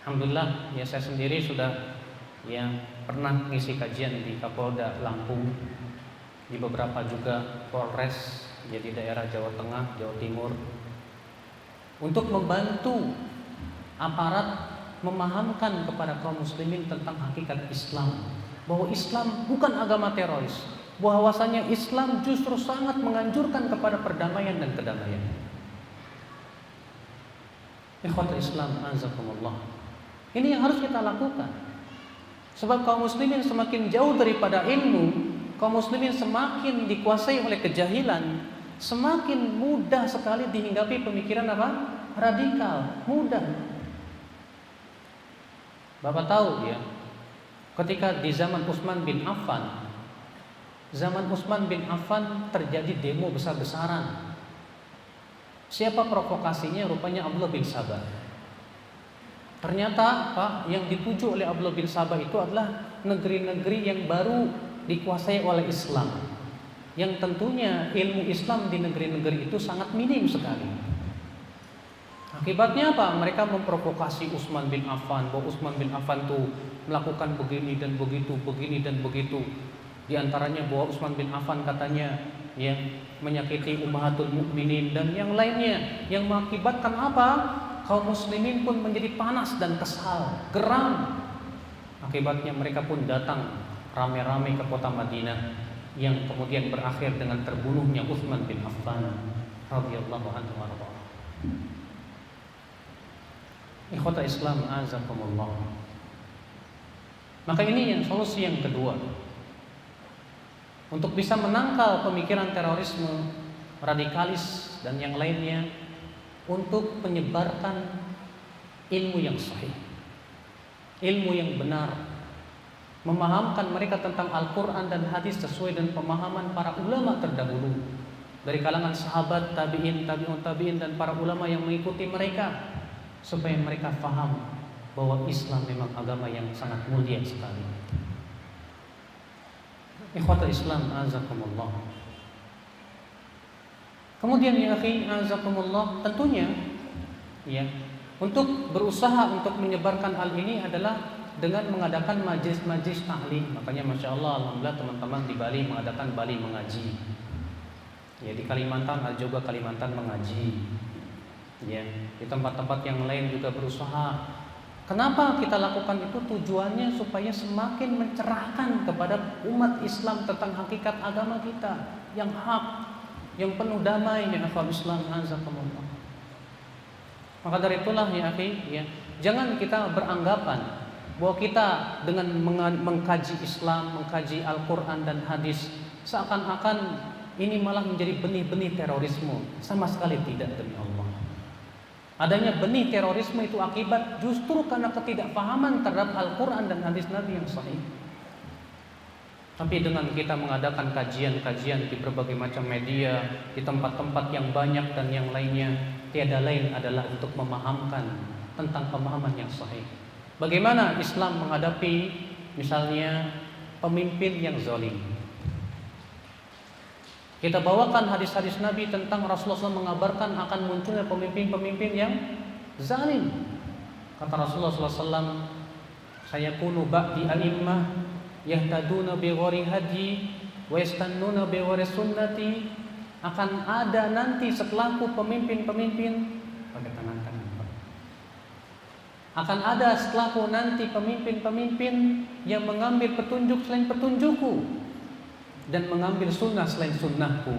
Alhamdulillah, ya saya sendiri sudah pernah mengisi kajian di Kapolda Lampung, di beberapa juga Polres, jadi daerah Jawa Tengah, Jawa Timur, untuk membantu aparat memahamkan kepada kaum muslimin tentang hakikat Islam, bahwa Islam bukan agama teroris, bahwasanya Islam justru sangat menganjurkan kepada perdamaian dan kedamaian. Ikhwatul Islam azakumullah. Ini yang harus kita lakukan. Sebab kaum muslimin semakin jauh daripada ilmu, kaum muslimin semakin dikuasai oleh kejahilan, semakin mudah sekali dihinggapi pemikiran apa? Radikal, mudah. Bapak tahu ya, ketika di zaman Utsman bin Affan terjadi demo besar-besaran. Siapa provokasinya? Rupanya Abdullah bin Sabah. Ternyata Pak, yang dituju oleh Abdullah bin Sabah itu adalah negeri-negeri yang baru dikuasai oleh Islam, yang tentunya ilmu Islam di negeri-negeri itu sangat minim sekali. Akibatnya apa? Mereka memprovokasi Utsman bin Affan, bahwa Utsman bin Affan tuh melakukan begini dan begitu, begini dan begitu. Di antaranya bahwa Utsman bin Affan katanya menyakiti ummahatul mukminin dan yang lainnya, yang mengakibatkan apa? Kaum muslimin pun menjadi panas dan kesal, geram. Akibatnya mereka pun datang ramai-ramai ke kota Madinah, yang kemudian berakhir dengan terbunuhnya Utsman bin Affan radhiyallahu anhu warḍah. Ikhwata Islam azakumullah. Maka ini yang solusi yang kedua, untuk bisa menangkal pemikiran terorisme, radikalis dan yang lainnya, untuk menyebarkan ilmu yang sahih, ilmu yang benar, memahamkan mereka tentang Al-Quran dan hadis sesuai dengan pemahaman para ulama terdahulu, dari kalangan sahabat, tabi'in, tabi'un tabi'in, dan para ulama yang mengikuti mereka, supaya mereka faham bahwa Islam memang agama yang sangat mulia sekali. Ikhwatul Islam azakumullah. Kemudian ya akhi azakumullah, tentunya untuk berusaha untuk menyebarkan hal ini adalah dengan mengadakan majlis-majlis ta'lim. Makanya Masya Allah, alhamdulillah teman-teman di Bali mengadakan Bali mengaji. Di Kalimantan ada juga Kalimantan mengaji. Di tempat-tempat yang lain juga berusaha. Kenapa kita lakukan itu? Tujuannya supaya semakin mencerahkan kepada umat Islam tentang hakikat agama kita yang hak, yang penuh damai, ya akhwat Islam azakumullah. Maka dari itulah ya akhi, jangan kita beranggapan bahwa kita dengan mengkaji Islam, mengkaji Al-Quran dan hadis, seakan-akan ini malah menjadi benih-benih terorisme. Sama sekali tidak, demi Allah. Adanya benih terorisme itu akibat justru karena ketidakpahaman terhadap Al-Quran dan hadis Nabi yang sahih. Tapi dengan kita mengadakan kajian-kajian di berbagai macam media, di tempat-tempat yang banyak dan yang lainnya, tiada lain adalah untuk memahamkan tentang pemahaman yang sahih. Bagaimana Islam menghadapi misalnya pemimpin yang zalim. Kita bawakan hadis-hadis Nabi tentang Rasulullah SAW mengabarkan akan munculnya pemimpin-pemimpin yang zalim. Kata Rasulullah SAW, sayakunu ba'di a'immah yahtaduna bi ghairi hadyi wa yastannuna bi ghairi sunnati. Akan ada nanti setelahku pemimpin-pemimpin, pakai tangan-tangan. Akan ada setelahku nanti pemimpin-pemimpin yang mengambil petunjuk selain petunjukku dan mengambil sunnah selain sunnahku.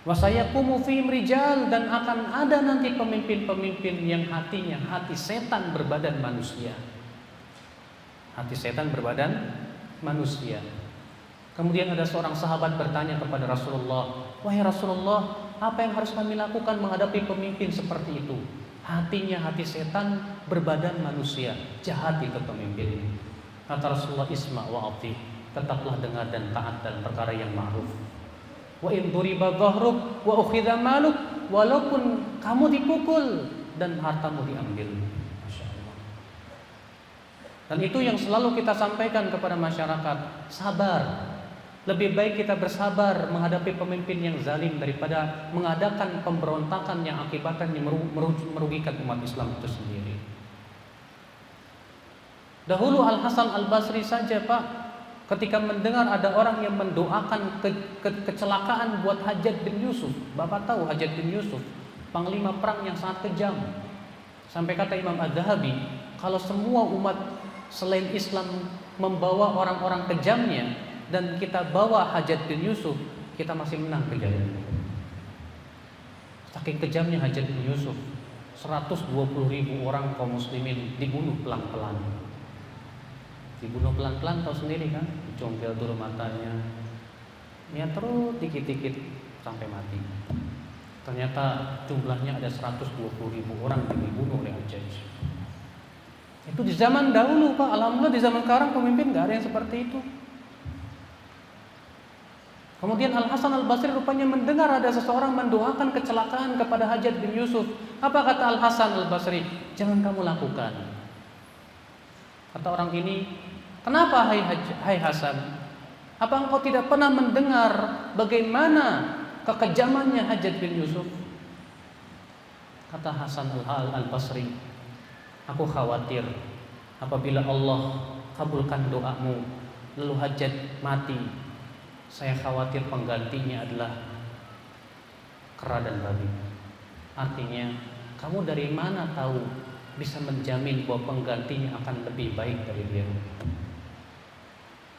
Wasayakumu fihim rijal, dan akan ada nanti pemimpin-pemimpin yang hatinya hati setan berbadan manusia. Hati setan berbadan manusia. Kemudian ada seorang sahabat bertanya kepada Rasulullah, wahai Rasulullah, apa yang harus kami lakukan menghadapi pemimpin seperti itu? Hatinya hati setan berbadan manusia, jahat itu pemimpin. Kata Rasulullah, isma wa ati, tetaplah dengar dan taat dalam perkara yang ma'ruf. Wa in duriba dhahruk wa ukhidha maluk, walaupun kamu dipukul dan hartamu diambil. Masya Allah. Dan itu yang selalu kita sampaikan kepada masyarakat, sabar. Lebih baik kita bersabar menghadapi pemimpin yang zalim daripada mengadakan pemberontakan yang akibatnya merugikan umat Islam itu sendiri. Dahulu Al-Hasan Al-Basri saja, Pak, ketika mendengar ada orang yang mendoakan kecelakaan buat Hajjaj bin Yusuf. Bapak tahu Hajjaj bin Yusuf, panglima perang yang sangat kejam. Sampai kata Imam Az-Zahabi, kalau semua umat selain Islam membawa orang-orang kejamnya dan kita bawa Hajjaj bin Yusuf, kita masih menang kejamnya. Saking kejamnya Hajjaj bin Yusuf, 120.000 orang kaum muslimin dibunuh pelan-pelan. Dibunuh pelan-pelan, tahu sendiri kan, dicongkel dulu matanya, ya terus dikit-dikit sampai mati. Ternyata jumlahnya ada 120.000 orang yang dibunuh oleh Hajjaj. Itu di zaman dahulu, Pak. Alhamdulillah di zaman sekarang pemimpin gak ada yang seperti itu. Kemudian Al-Hasan Al-Basri rupanya mendengar ada seseorang mendoakan kecelakaan kepada Hajjaj bin Yusuf. Apa kata Al-Hasan Al-Basri? Jangan kamu lakukan. Kata orang ini, kenapa hai Hasan? Apa engkau tidak pernah mendengar bagaimana kekejamannya Hajjaj bin Yusuf? Kata Hasan Al-Basri, aku khawatir apabila Allah kabulkan doamu lalu Hajjaj mati, saya khawatir penggantinya adalah kera dan babi. Artinya, kamu dari mana tahu bisa menjamin bahwa penggantinya akan lebih baik dari dia?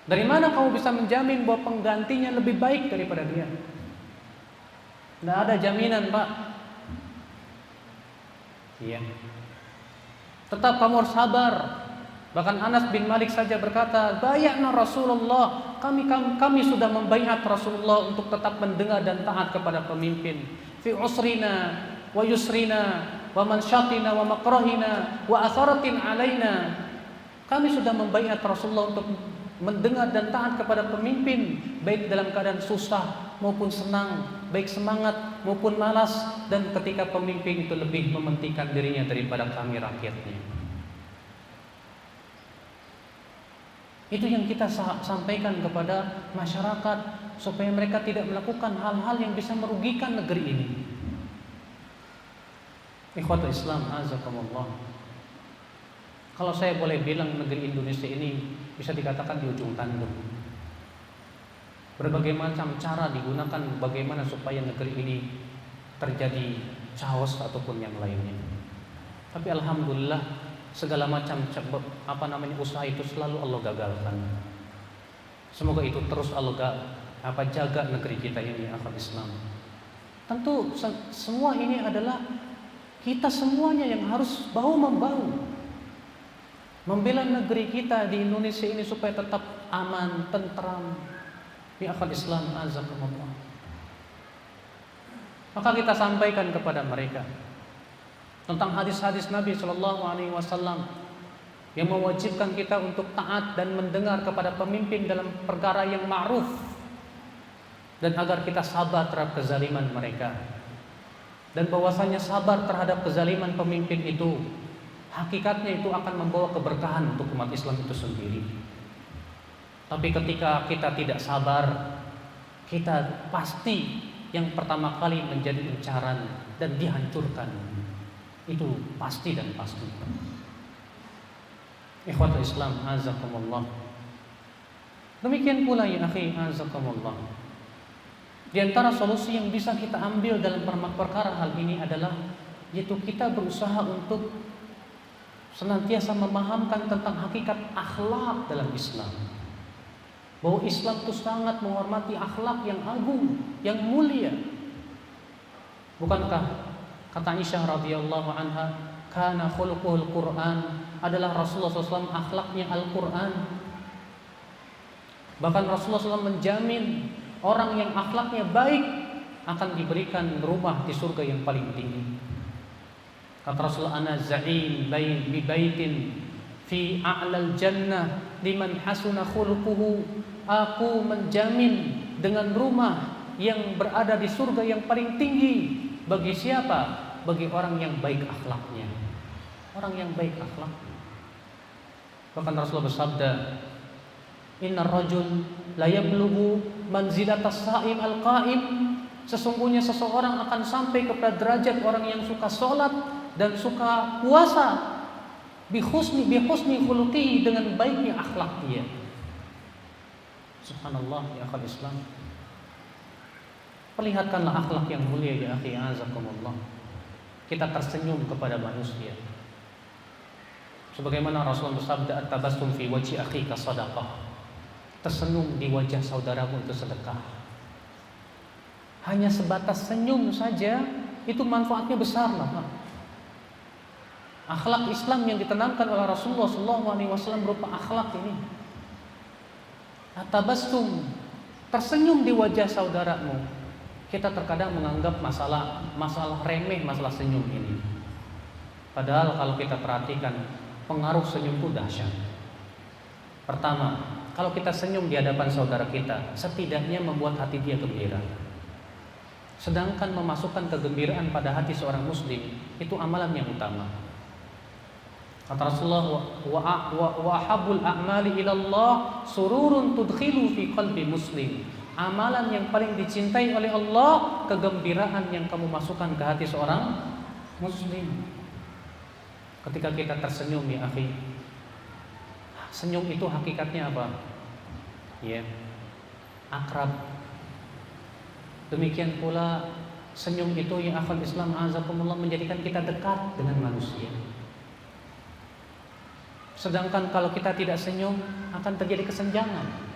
Dari mana kamu bisa menjamin bahwa penggantinya lebih baik daripada dia? Tidak ada jaminan, Pak. Iya. Tetap kamu harus sabar. Bahkan Anas bin Malik saja berkata, "Bay'na Rasulullah, kami sudah membaiat Rasulullah untuk tetap mendengar dan taat kepada pemimpin. Fi usrina wa yusrina wa mansyatina wa makrahina wa atharatin alaina." Kami sudah membaiat Rasulullah untuk mendengar dan taat kepada pemimpin, baik dalam keadaan susah maupun senang, baik semangat maupun malas, dan ketika pemimpin itu lebih mementingkan dirinya daripada kami rakyatnya. Itu yang kita sampaikan kepada masyarakat supaya mereka tidak melakukan hal-hal yang bisa merugikan negeri ini. Ikhwatul Islam, azakumullah. Kalau saya boleh bilang, negeri Indonesia ini bisa dikatakan di ujung tanduk. Berbagai macam cara digunakan bagaimana supaya negeri ini terjadi chaos ataupun yang lainnya. Tapi alhamdulillah segala macam usaha itu selalu Allah gagalkan. Semoga itu terus Allah jaga negeri kita ini, akhwat Islam. Tentu semua ini adalah kita semuanya yang harus bahu membahu membela negeri kita di Indonesia ini supaya tetap aman, tentram. Ya akhwat Islam, azakumullah. Maka kita sampaikan kepada mereka tentang hadis-hadis Nabi Shallallahu Alaihi Wasallam yang mewajibkan kita untuk taat dan mendengar kepada pemimpin dalam perkara yang ma'ruf, dan agar kita sabar terhadap kezaliman mereka, dan bahwasanya sabar terhadap kezaliman pemimpin itu hakikatnya itu akan membawa keberkahan untuk umat Islam itu sendiri. Tapi ketika kita tidak sabar, kita pasti yang pertama kali menjadi incaran dan dihancurkan. Itu pasti dan pasti. Ikhwatul Islam, azakumullah. Demikian pula ya akhi, azakumullah. Di antara solusi yang bisa kita ambil dalam perkara hal ini adalah yaitu kita berusaha untuk senantiasa memahamkan tentang hakikat akhlak dalam Islam. Bahwa Islam itu sangat menghormati akhlak yang agung, yang mulia. Bukankah kata Aisyah radhiyallahu anha, kana khuluquhul Quran, adalah Rasulullah SAW akhlaknya Al-Quran. Bahkan Rasulullah SAW menjamin orang yang akhlaknya baik akan diberikan rumah di surga yang paling tinggi. Kata Rasulullah, ana za'im bi baitin fi a'lal jannah liman hasuna khuluquhu. Aku menjamin dengan rumah yang berada di surga yang paling tinggi. Bagi siapa? Bagi orang yang baik akhlaknya. Orang yang baik akhlaknya. Bahkan Rasulullah bersabda, "Innar rajul la yablughu manzilatas sha'im al-qa'im." Sesungguhnya seseorang akan sampai kepada derajat orang yang suka sholat dan suka puasa bihusni khuluqihi, dengan baiknya akhlak dia. Subhanallah ya akhal Islam. Perlihatkanlah akhlak yang mulia ya akhi azakumullah. Kita tersenyum kepada manusia. Sebagaimana Rasulullah bersabda, "At-tabassum fi wajhi akhika shadaqah." Tersenyum di wajah saudaramu itu sedekah. Hanya sebatas senyum saja itu manfaatnya besar lah. Akhlak Islam yang ditanamkan oleh Rasulullah SAW berupa akhlak ini. At-tabassum, tersenyum di wajah saudaramu. Kita terkadang menganggap masalah remeh masalah senyum ini. Padahal kalau kita perhatikan, pengaruh senyum itu dahsyat. Pertama, kalau kita senyum di hadapan saudara kita, setidaknya membuat hati dia gembira. Sedangkan memasukkan kegembiraan pada hati seorang muslim itu amalan yang utama. Kata Rasulullah, wa habbul a'mali ilallah sururun tudkhilu fi qalbi muslim. Amalan yang paling dicintai oleh Allah, kegembiraan yang kamu masukkan ke hati seorang muslim. Ketika kita tersenyum ya akhi, senyum itu hakikatnya apa? Ya, akrab. Demikian pula senyum itu ya akhal Islam azakumullah menjadikan kita dekat dengan manusia. Sedangkan kalau kita tidak senyum akan terjadi kesenjangan.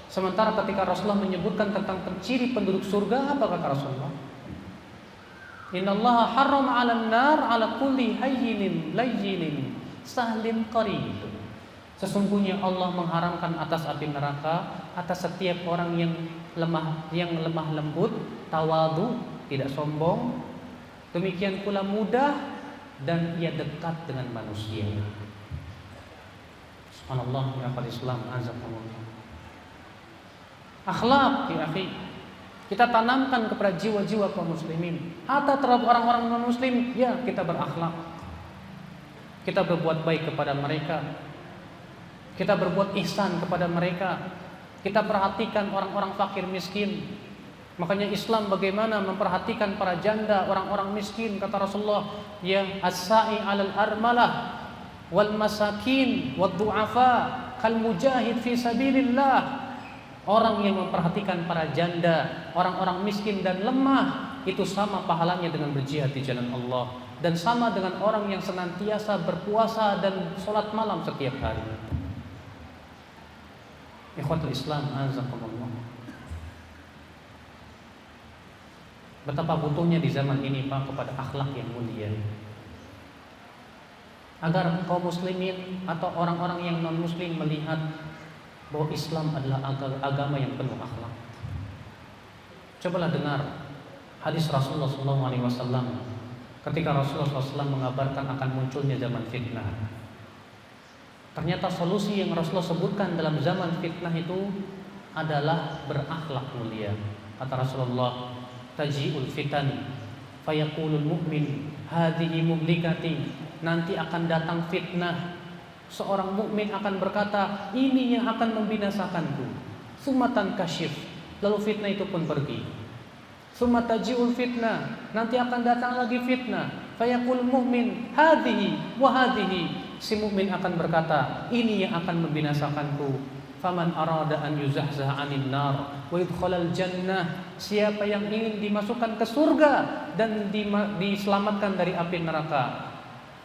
Sementara ketika Rasulullah menyebutkan tentang ciri penduduk surga, apa kata Rasulullah? Innallaha harrama 'alan nar 'ala kulli hayyinin layyinin sahlin qarib. Sesungguhnya Allah mengharamkan atas api neraka atas setiap orang yang lemah lembut, tawadhu, tidak sombong, demikian pula mudah dan ia dekat dengan manusia. Subhanallah ya akhal Islam azakumullah. Akhlak ya akhi, kita tanamkan kepada jiwa-jiwa kaum muslimin. Hatta terhadap orang-orang non-muslim, ya kita berakhlak. Kita berbuat baik kepada mereka. Kita berbuat ihsan kepada mereka. Kita perhatikan orang-orang fakir miskin. Makanya Islam bagaimana memperhatikan para janda, orang-orang miskin. Kata Rasulullah, ya as-sa'i 'alal armalah wal masakin wad du'afa kal mujahid fi sabilillah. Orang yang memperhatikan para janda, orang-orang miskin dan lemah, itu sama pahalanya dengan berjihad di jalan Allah, dan sama dengan orang yang senantiasa berpuasa dan sholat malam setiap hari. Ikhwatul Islam azakumullah. Betapa butuhnya di zaman ini Pak kepada akhlak yang mulia, agar kaum muslimin atau orang-orang yang non muslim melihat bahwa Islam adalah agama yang penuh akhlak. Cobalah dengar hadis Rasulullah SAW ketika Rasulullah SAW mengabarkan akan munculnya zaman fitnah. Ternyata solusi yang Rasulullah sebutkan dalam zaman fitnah itu adalah berakhlak mulia. Kata Rasulullah, taji'ul fitan fayaqulul mu'min hadhihi muhlikati. Nanti akan datang fitnah, seorang mukmin akan berkata, ini yang akan membinasakanku. Sumatan kasyif, lalu fitnah itu pun pergi. Sumataji'ul fitnah, nanti akan datang lagi fitnah. Fayaqul mu'min hadhihi wa hadhihi. Si mukmin akan berkata, ini yang akan membinasakanku. Faman arada an yuzahzah 'anil nar wa yudkhalal jannah. Siapa yang ingin dimasukkan ke surga dan diselamatkan dari api neraka,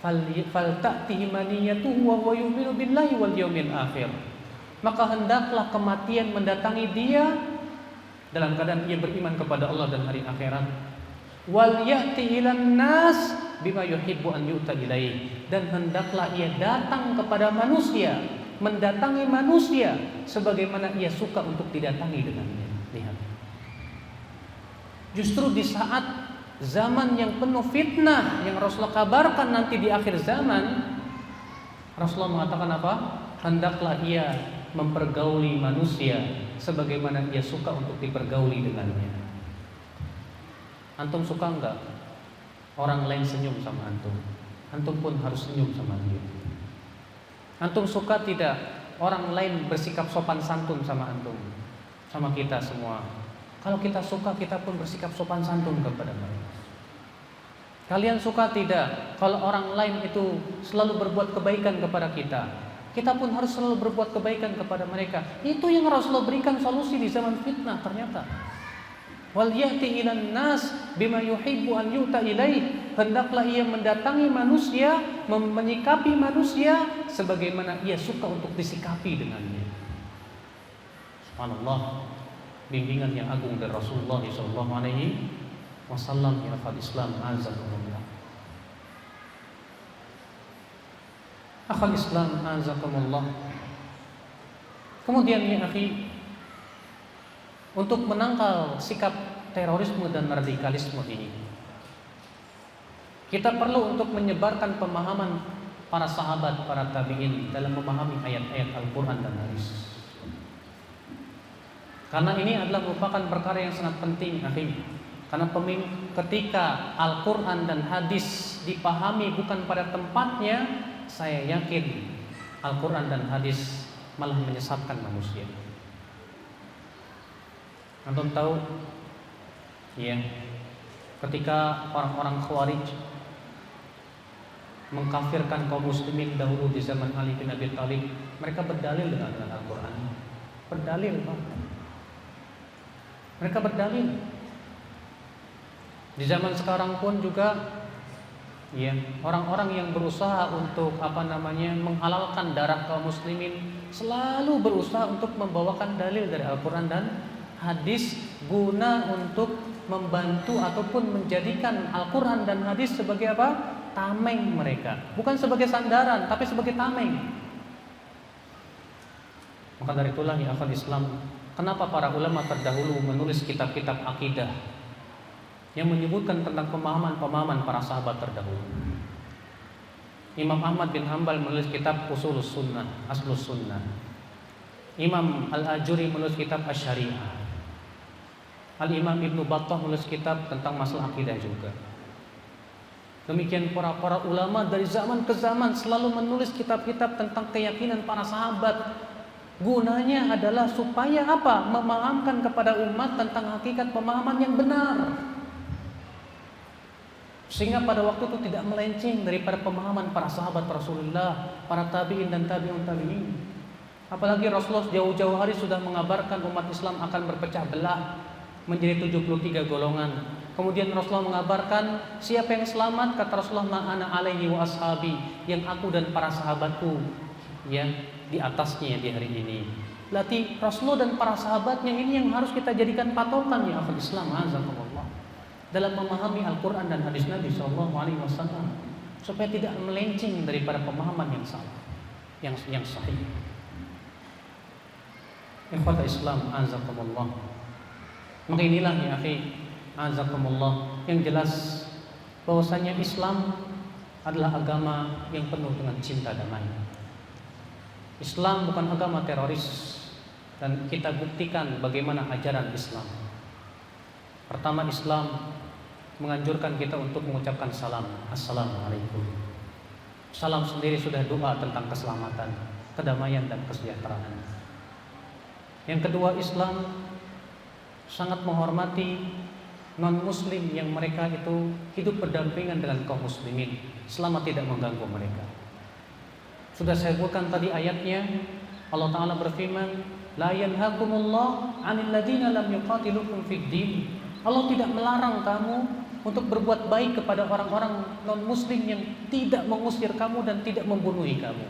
falta'tihi maniyatuhu wa huwa yu'minu billahi wal yawmil akhir. Maka hendaklah kematian mendatangi dia dalam keadaan ia beriman kepada Allah dan hari akhirat. Wal ya'ti ilan nas bima yuhibbu an yu'ta ilaih. Dan hendaklah ia datang kepada manusia, mendatangi manusia sebagaimana ia suka untuk didatangi dengannya. Lihat. Justru di saat zaman yang penuh fitnah yang Rasulullah kabarkan nanti di akhir zaman, Rasulullah mengatakan apa? Hendaklah ia mempergauli manusia sebagaimana ia suka untuk dipergauli dengannya. Antum suka enggak orang lain senyum sama antum? Antum pun harus senyum sama dia. Antum suka tidak orang lain bersikap sopan santun sama antum, sama kita semua? Kalau kita suka, kita pun bersikap sopan santun kepada mereka. Kalian suka tidak kalau orang lain itu selalu berbuat kebaikan kepada kita? Kita pun harus selalu berbuat kebaikan kepada mereka. Itu yang Rasulullah berikan solusi di zaman fitnah ternyata. Wal ya'ti ilan nas bima yuhibbu an yu'ta ilaih. Hendaklah ia mendatangi manusia, menyikapi manusia sebagaimana ia suka untuk disikapi dengannya. Subhanallah, bimbingan yang agung dari Rasulullah sallallahu alaihi wasallam ya akhal Islam azakumullah. Akhal Islam azakumullah. Kemudian ya akhi, untuk menangkal sikap terorisme dan radikalisme ini, kita perlu untuk menyebarkan pemahaman para sahabat, para tabi'in dalam memahami ayat-ayat Al-Quran dan hadis. Karena ini adalah merupakan perkara yang sangat penting, akhi. Karena ketika Al-Quran dan hadis dipahami bukan pada tempatnya, saya yakin Al-Quran dan hadis malah menyesatkan manusia. Antum tahu, ya, ketika orang-orang Khawarij mengkafirkan kaum muslimin dahulu di zaman Ali bin Abi Thalib, mereka berdalil dengan Al-Quran. Berdalil, Pak. Mereka berdalil. Di zaman sekarang pun juga, ya, orang-orang yang berusaha untuk menghalalkan darah kaum muslimin selalu berusaha untuk membawakan dalil dari Al-Quran dan hadis guna untuk membantu ataupun menjadikan Al-Quran dan hadis sebagai apa? Tameng mereka. Bukan sebagai sandaran, tapi sebagai tameng. Maka dari itulah ya akhwat Islam, kenapa para ulama terdahulu menulis kitab-kitab akidah yang menyebutkan tentang pemahaman-pemahaman para sahabat terdahulu. Imam Ahmad bin Hanbal menulis kitab Ushulus Sunnah, Aslus Sunnah. Imam Al-Ajuri menulis kitab Asy-Syariah. Al-Imam Ibnu Battah menulis kitab tentang masalah akidah juga. Demikian para ulama dari zaman ke zaman selalu menulis kitab-kitab tentang keyakinan para sahabat. Gunanya adalah supaya apa? Memahamkan kepada umat tentang hakikat pemahaman yang benar. Sehingga pada waktu itu tidak melenceng daripada pemahaman para sahabat Rasulullah, para tabi'in dan tabi'un tabi'in. Apalagi Rasulullah jauh-jauh hari sudah mengabarkan umat Islam akan berpecah belah menjadi 73 golongan. Kemudian Rasulullah mengabarkan siapa yang selamat, kata Rasulullah, ma'ana alaihi wa ashabi, yang aku dan para sahabatku yang di atasnya di hari ini. Berarti Rasulullah dan para sahabatnya ini yang harus kita jadikan patokan ya akhwat Islam azakumullah dalam memahami Al-Quran dan hadis Nabi SAW, supaya tidak melenceng daripada pemahaman yang salah, yang sahih. Ikhwat Islam azakumullah. Maka inilah ya akhi azakumullah, yang jelas bahwasanya Islam adalah agama yang penuh dengan cinta damai. Islam bukan agama teroris, dan kita buktikan bagaimana ajaran Islam. Pertama, Islam menganjurkan kita untuk mengucapkan salam, assalamualaikum. Salam sendiri sudah doa tentang keselamatan, kedamaian dan kesejahteraan. Yang kedua, Islam sangat menghormati non-muslim yang mereka itu hidup berdampingan dengan kaum muslimin selama tidak mengganggu mereka. Sudah saya sebutkan tadi ayatnya, Allah Ta'ala berfirman, la yanhakumullah 'anil ladzina lam yuqatilukum fid din. Allah tidak melarang kamu untuk berbuat baik kepada orang-orang non-muslim yang tidak mengusir kamu dan tidak membunuh kamu.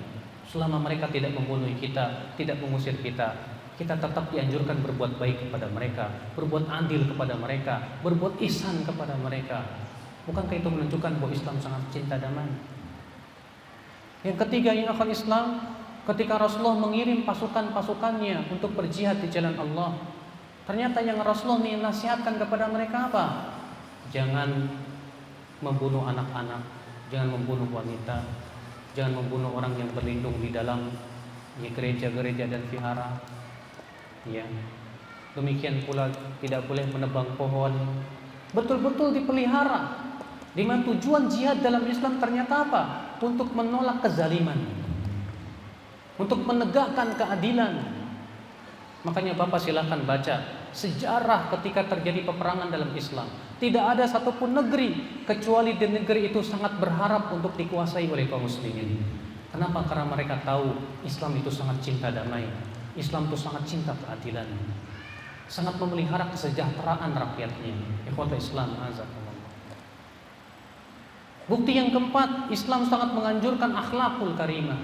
Selama mereka tidak membunuh kita, tidak mengusir kita, kita tetap dianjurkan berbuat baik kepada mereka, berbuat adil kepada mereka, berbuat ihsan kepada mereka. Bukankah itu menunjukkan bahwa Islam sangat cinta damai? Yang ketiga yang akan Islam, ketika Rasulullah mengirim pasukan-pasukannya untuk berjihad di jalan Allah, ternyata yang Rasulullah nasihatkan kepada mereka apa? Jangan membunuh anak-anak, jangan membunuh wanita, jangan membunuh orang yang berlindung di dalam gereja-gereja dan vihara. Ya, demikian pula tidak boleh menebang pohon. Betul-betul dipelihara. Di mana tujuan jihad dalam Islam ternyata apa? Untuk menolak kezaliman. untuk menegakkan keadilan. Makanya Bapak silakan baca sejarah ketika terjadi peperangan dalam Islam. Tidak ada satupun negeri kecuali di negeri itu sangat berharap untuk dikuasai oleh kaum muslimin. Kenapa? Karena mereka tahu Islam itu sangat cinta damai. Islam itu sangat cinta keadilan. Sangat memelihara kesejahteraan rakyatnya. Ikhwatul Islam azakumullah. Bukti yang keempat, Islam sangat menganjurkan akhlakul karimah.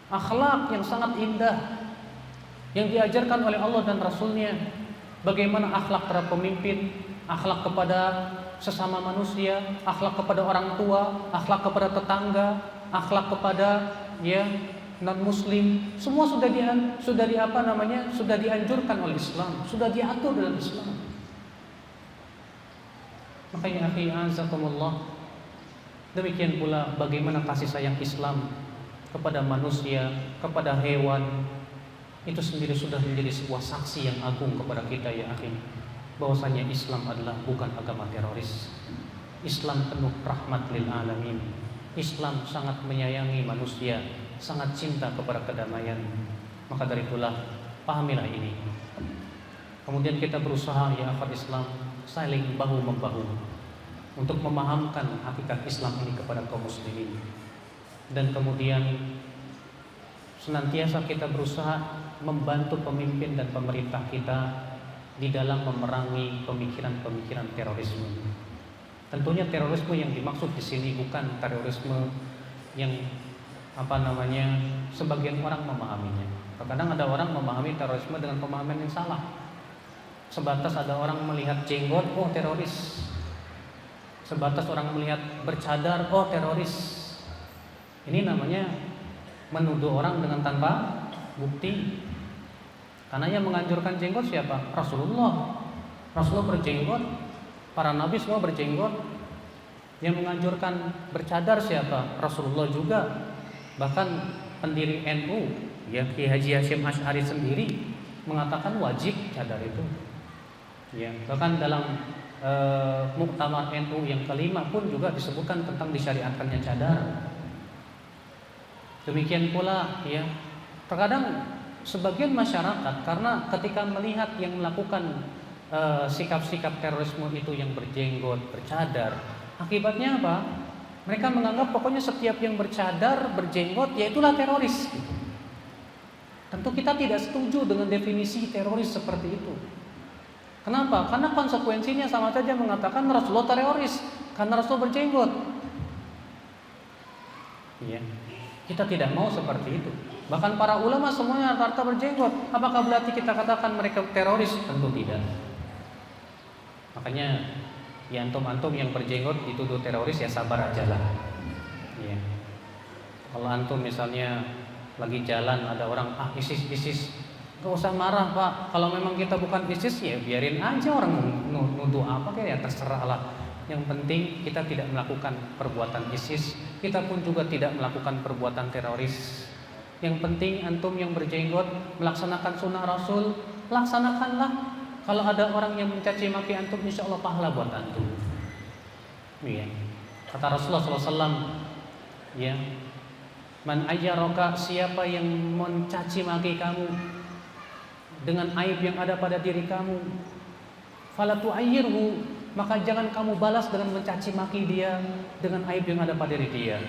Akhlak yang sangat indah yang diajarkan oleh Allah dan Rasulnya. Bagaimana akhlak terhadap pemimpin, akhlak kepada sesama manusia, akhlak kepada orang tua, akhlak kepada tetangga, akhlak kepada non muslim. Semua sudah dianjurkan oleh Islam, sudah diatur dalam Islam. Makanya akhi azakumullah, demikian pula bagaimana kasih sayang Islam kepada manusia, kepada hewan, itu sendiri sudah menjadi sebuah saksi yang agung kepada kita ya akhi, bahwasanya Islam adalah bukan agama teroris. Islam penuh rahmat lil alamin. Islam sangat menyayangi manusia, sangat cinta kepada kedamaian. Maka dari itulah pahamilah ini. Kemudian kita berusaha ya akhwat Islam saling bahu membahu untuk memahamkan hakikat Islam ini kepada kaum muslimin. Dan kemudian senantiasa kita berusaha membantu pemimpin dan pemerintah kita di dalam memerangi pemikiran-pemikiran terorisme. Tentunya terorisme yang dimaksud di sini bukan terorisme yang sebagian orang memahaminya. Terkadang ada orang memahami terorisme dengan pemahaman yang salah. Sebatas ada orang melihat jenggot, oh teroris. Sebatas orang melihat bercadar, oh teroris. Ini namanya menuduh orang dengan tanpa bukti. Karena yang menganjurkan jenggot siapa? Rasulullah. Rasulullah berjenggot, para nabi semua berjenggot. Yang menganjurkan bercadar siapa? Rasulullah juga. Bahkan pendiri NU, ya Kiai Haji Hasyim Asy'ari sendiri mengatakan wajib cadar itu. Ya, bahkan dalam Muktamar NU yang kelima pun juga disebutkan tentang disyariatkannya cadar. Demikian pula ya, terkadang sebagian masyarakat karena ketika melihat yang melakukan sikap-sikap terorisme itu yang berjenggot, bercadar, akibatnya apa? Mereka menganggap pokoknya setiap yang bercadar, berjenggot, ya itulah teroris. Tentu kita tidak setuju dengan definisi teroris seperti itu. Kenapa? Karena konsekuensinya sama saja mengatakan Rasulullah teroris karena Rasul berjenggot. Iya. Kita tidak mau seperti itu. Bahkan para ulama semuanya rata-rata berjenggot. Apakah berarti kita katakan mereka teroris? Tentu tidak. Makanya ya antum-antum yang berjenggot dituduh teroris ya sabar aja lah. Ya. Kalau antum misalnya lagi jalan ada orang ISIS, gak usah marah Pak. Kalau memang kita bukan ISIS ya biarin aja orang nuduh apa kayak ya terserah lah. Yang penting kita tidak melakukan perbuatan ISIS, kita pun juga tidak melakukan perbuatan teroris. Yang penting antum yang berjenggot melaksanakan sunnah Rasul, laksanakanlah. Kalau ada orang yang mencaci maki antum, insya Allah pahala buat antum. Iya. Kata Rasulullah SAW, ya, man ayyaraka, siapa yang mencaci maki kamu dengan aib yang ada pada diri kamu, fala tu'ayyirhu, maka jangan kamu balas dengan mencaci maki dia dengan aib yang ada pada diri dia.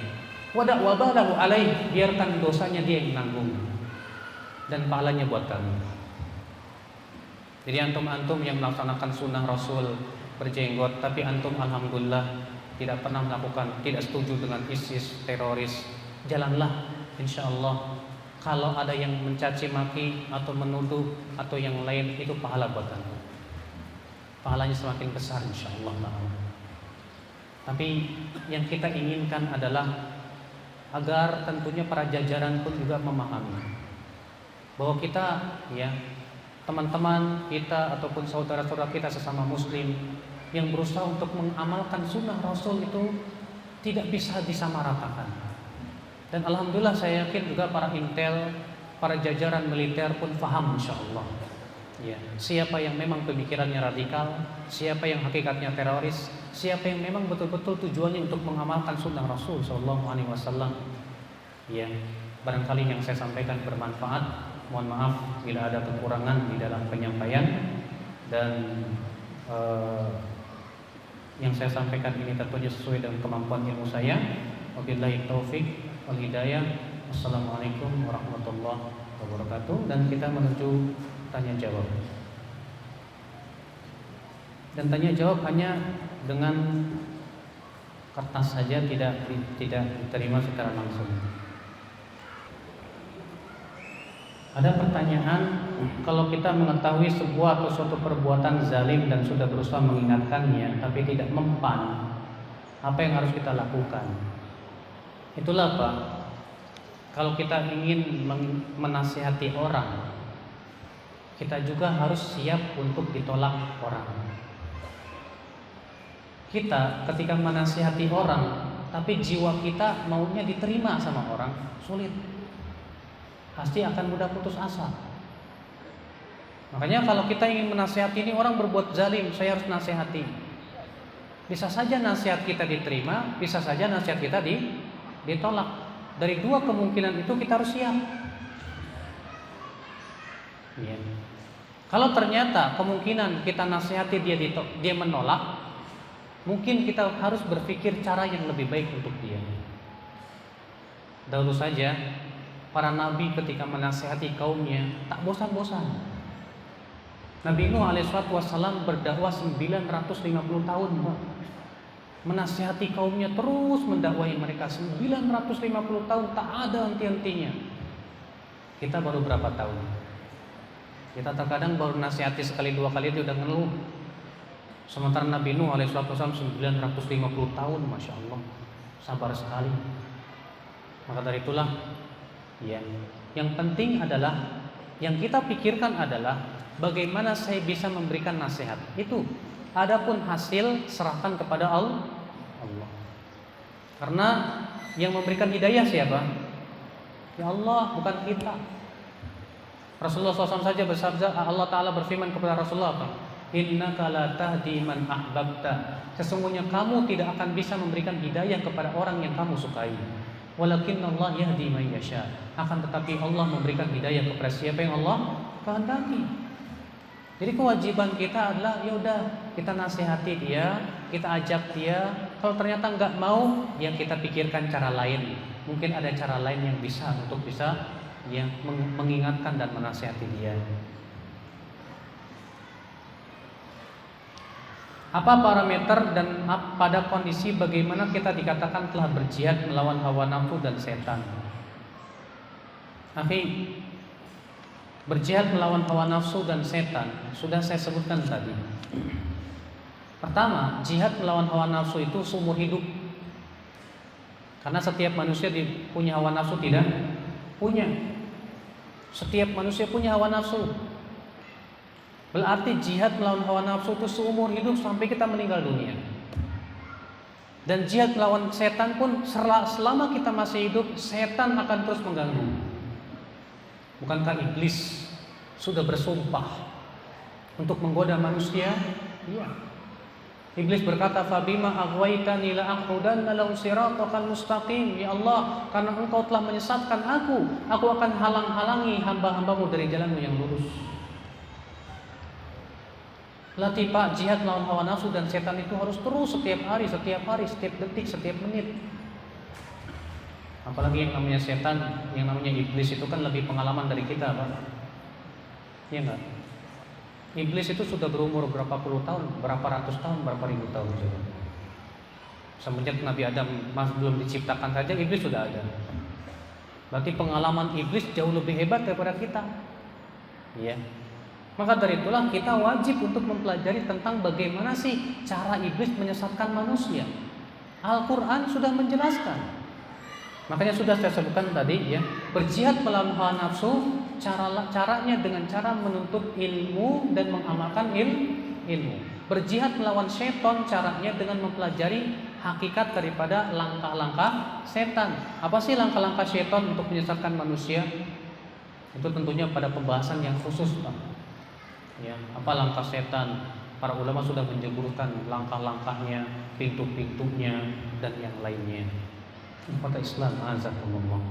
Wada' wabalahu alaih, biarkan dosanya dia yang menanggung dan pahalanya buat kamu. Jadi antum-antum yang melaksanakan sunnah Rasul berjenggot, tapi antum alhamdulillah tidak pernah melakukan, tidak setuju dengan ISIS, teroris, jalanlah insyaallah. Kalau ada yang mencaci maki atau menuduh atau yang lain, itu pahala buat antum. Pahalanya semakin besar insyaallah. Tapi yang kita inginkan adalah agar tentunya para jajaran pun juga memahami bahwa kita ya, teman-teman kita ataupun saudara-saudara kita sesama muslim yang berusaha untuk mengamalkan sunnah Rasul itu tidak bisa disamaratakan. Dan alhamdulillah saya yakin juga para intel, para jajaran militer pun paham insyaallah. Ya, siapa yang memang pemikirannya radikal, siapa yang hakikatnya teroris, siapa yang memang betul-betul tujuannya untuk mengamalkan sunnah Rasul sallallahu alaihi wasallam. Ya. barangkali yang saya sampaikan bermanfaat. Mohon maaf bila ada kekurangan di dalam penyampaian, dan yang saya sampaikan ini tentunya sesuai dengan kemampuan ilmu saya. Wabillahi taufik wal hidayah. Assalamualaikum warahmatullahi wabarakatuh. Dan kita menuju tanya jawab. Dan tanya jawab hanya dengan kertas saja, tidak diterima secara langsung. Ada pertanyaan, kalau kita mengetahui sebuah atau suatu perbuatan zalim dan sudah berusaha mengingatkannya tapi tidak mempan, apa yang harus kita lakukan? Itulah Pak, kalau kita ingin menasihati orang, kita juga harus siap untuk ditolak orang. Kita ketika menasihati orang tapi jiwa kita maunya diterima sama orang, sulit. Pasti akan mudah putus asa. Makanya kalau kita ingin menasihati, ini orang berbuat zalim, saya harus nasihati. Bisa saja nasihat kita diterima, bisa saja nasihat kita ditolak. Dari dua kemungkinan itu kita harus siap. Ya. Kalau ternyata kemungkinan kita nasihati dia menolak, mungkin kita harus berpikir cara yang lebih baik untuk dia. Dahulu saja para nabi ketika menasihati kaumnya tak bosan-bosan. Nabi Nuh alaihissalam berdakwah 950 tahun, Pak. Menasihati kaumnya, terus mendakwahi mereka 950 tahun, tak ada henti-hentinya. Kita baru berapa tahun? Kita terkadang baru nasihati sekali dua kali itu udah ngeluh. Sementara Nabi Nuh alaihissalam 950 tahun, masya Allah, sabar sekali. Maka dari itulah, ya, yang penting adalah, yang kita pikirkan adalah bagaimana saya bisa memberikan nasihat. Itu. Adapun hasil serahkan kepada Allah. Karena yang memberikan hidayah siapa? Ya Allah, bukan kita. Rasulullah SAW saja bersabda, Allah Ta'ala berfirman kepada Rasulullah apa? Innaka la tahdi man ahbabta. Sesungguhnya kamu tidak akan bisa memberikan hidayah kepada orang yang kamu sukai. Walakinallah yahdi man yasha. Akan tetapi Allah memberikan hidayah kepada siapa yang Allah kehendaki. Jadi kewajiban kita adalah ya udah, kita nasihati dia, kita ajak dia. Kalau ternyata nggak mau, ya kita pikirkan cara lain. Mungkin ada cara lain yang bisa ya mengingatkan dan menasihati dia. Apa parameter dan pada kondisi bagaimana kita dikatakan telah berjihad melawan hawa nafsu dan setan? Akhi, berjihad melawan hawa nafsu dan setan sudah saya sebutkan tadi. Pertama, jihad melawan hawa nafsu itu seumur hidup. Karena setiap manusia punya hawa nafsu tidak? Punya. Setiap manusia punya hawa nafsu. Berarti jihad melawan hawa nafsu itu seumur hidup sampai kita meninggal dunia. Dan jihad melawan setan pun selama kita masih hidup, setan akan terus mengganggu. Bukankah iblis sudah bersumpah untuk menggoda manusia? Iya. Iblis berkata, "Fabima aghwaytani la aqudanna lahum siratal mustaqim." Ya Allah, karena Engkau telah menyesatkan aku akan halang-halangi hamba-hambamu dari jalanmu yang lurus. Latih Pak, jihad melawan hawa nafsu dan setan itu harus terus setiap hari, setiap detik, setiap menit. Apalagi yang namanya setan, yang namanya iblis itu kan lebih pengalaman dari kita, Pak. Iya enggak? Iblis itu sudah berumur berapa puluh tahun, berapa ratus tahun, berapa ribu tahun juga. Semenjak Nabi Adam belum diciptakan saja iblis sudah ada. Berarti pengalaman iblis jauh lebih hebat daripada kita. Iya. Maka dari itulah kita wajib untuk mempelajari tentang bagaimana sih cara iblis menyesatkan manusia. Al-Quran sudah menjelaskan. Makanya sudah saya sebutkan tadi ya, berjihad melawan hawa nafsu caranya dengan cara menuntut ilmu dan mengamalkan ilmu. Berjihad melawan setan caranya dengan mempelajari hakikat daripada langkah-langkah setan. Apa sih langkah-langkah setan untuk menyesatkan manusia? Itu tentunya pada pembahasan yang khusus, Pak. Ya, apa langkah setan? Para ulama sudah menjeburkan langkah-langkahnya, pintu-pintunya dan yang lainnya. Kata Islam, azakumullah.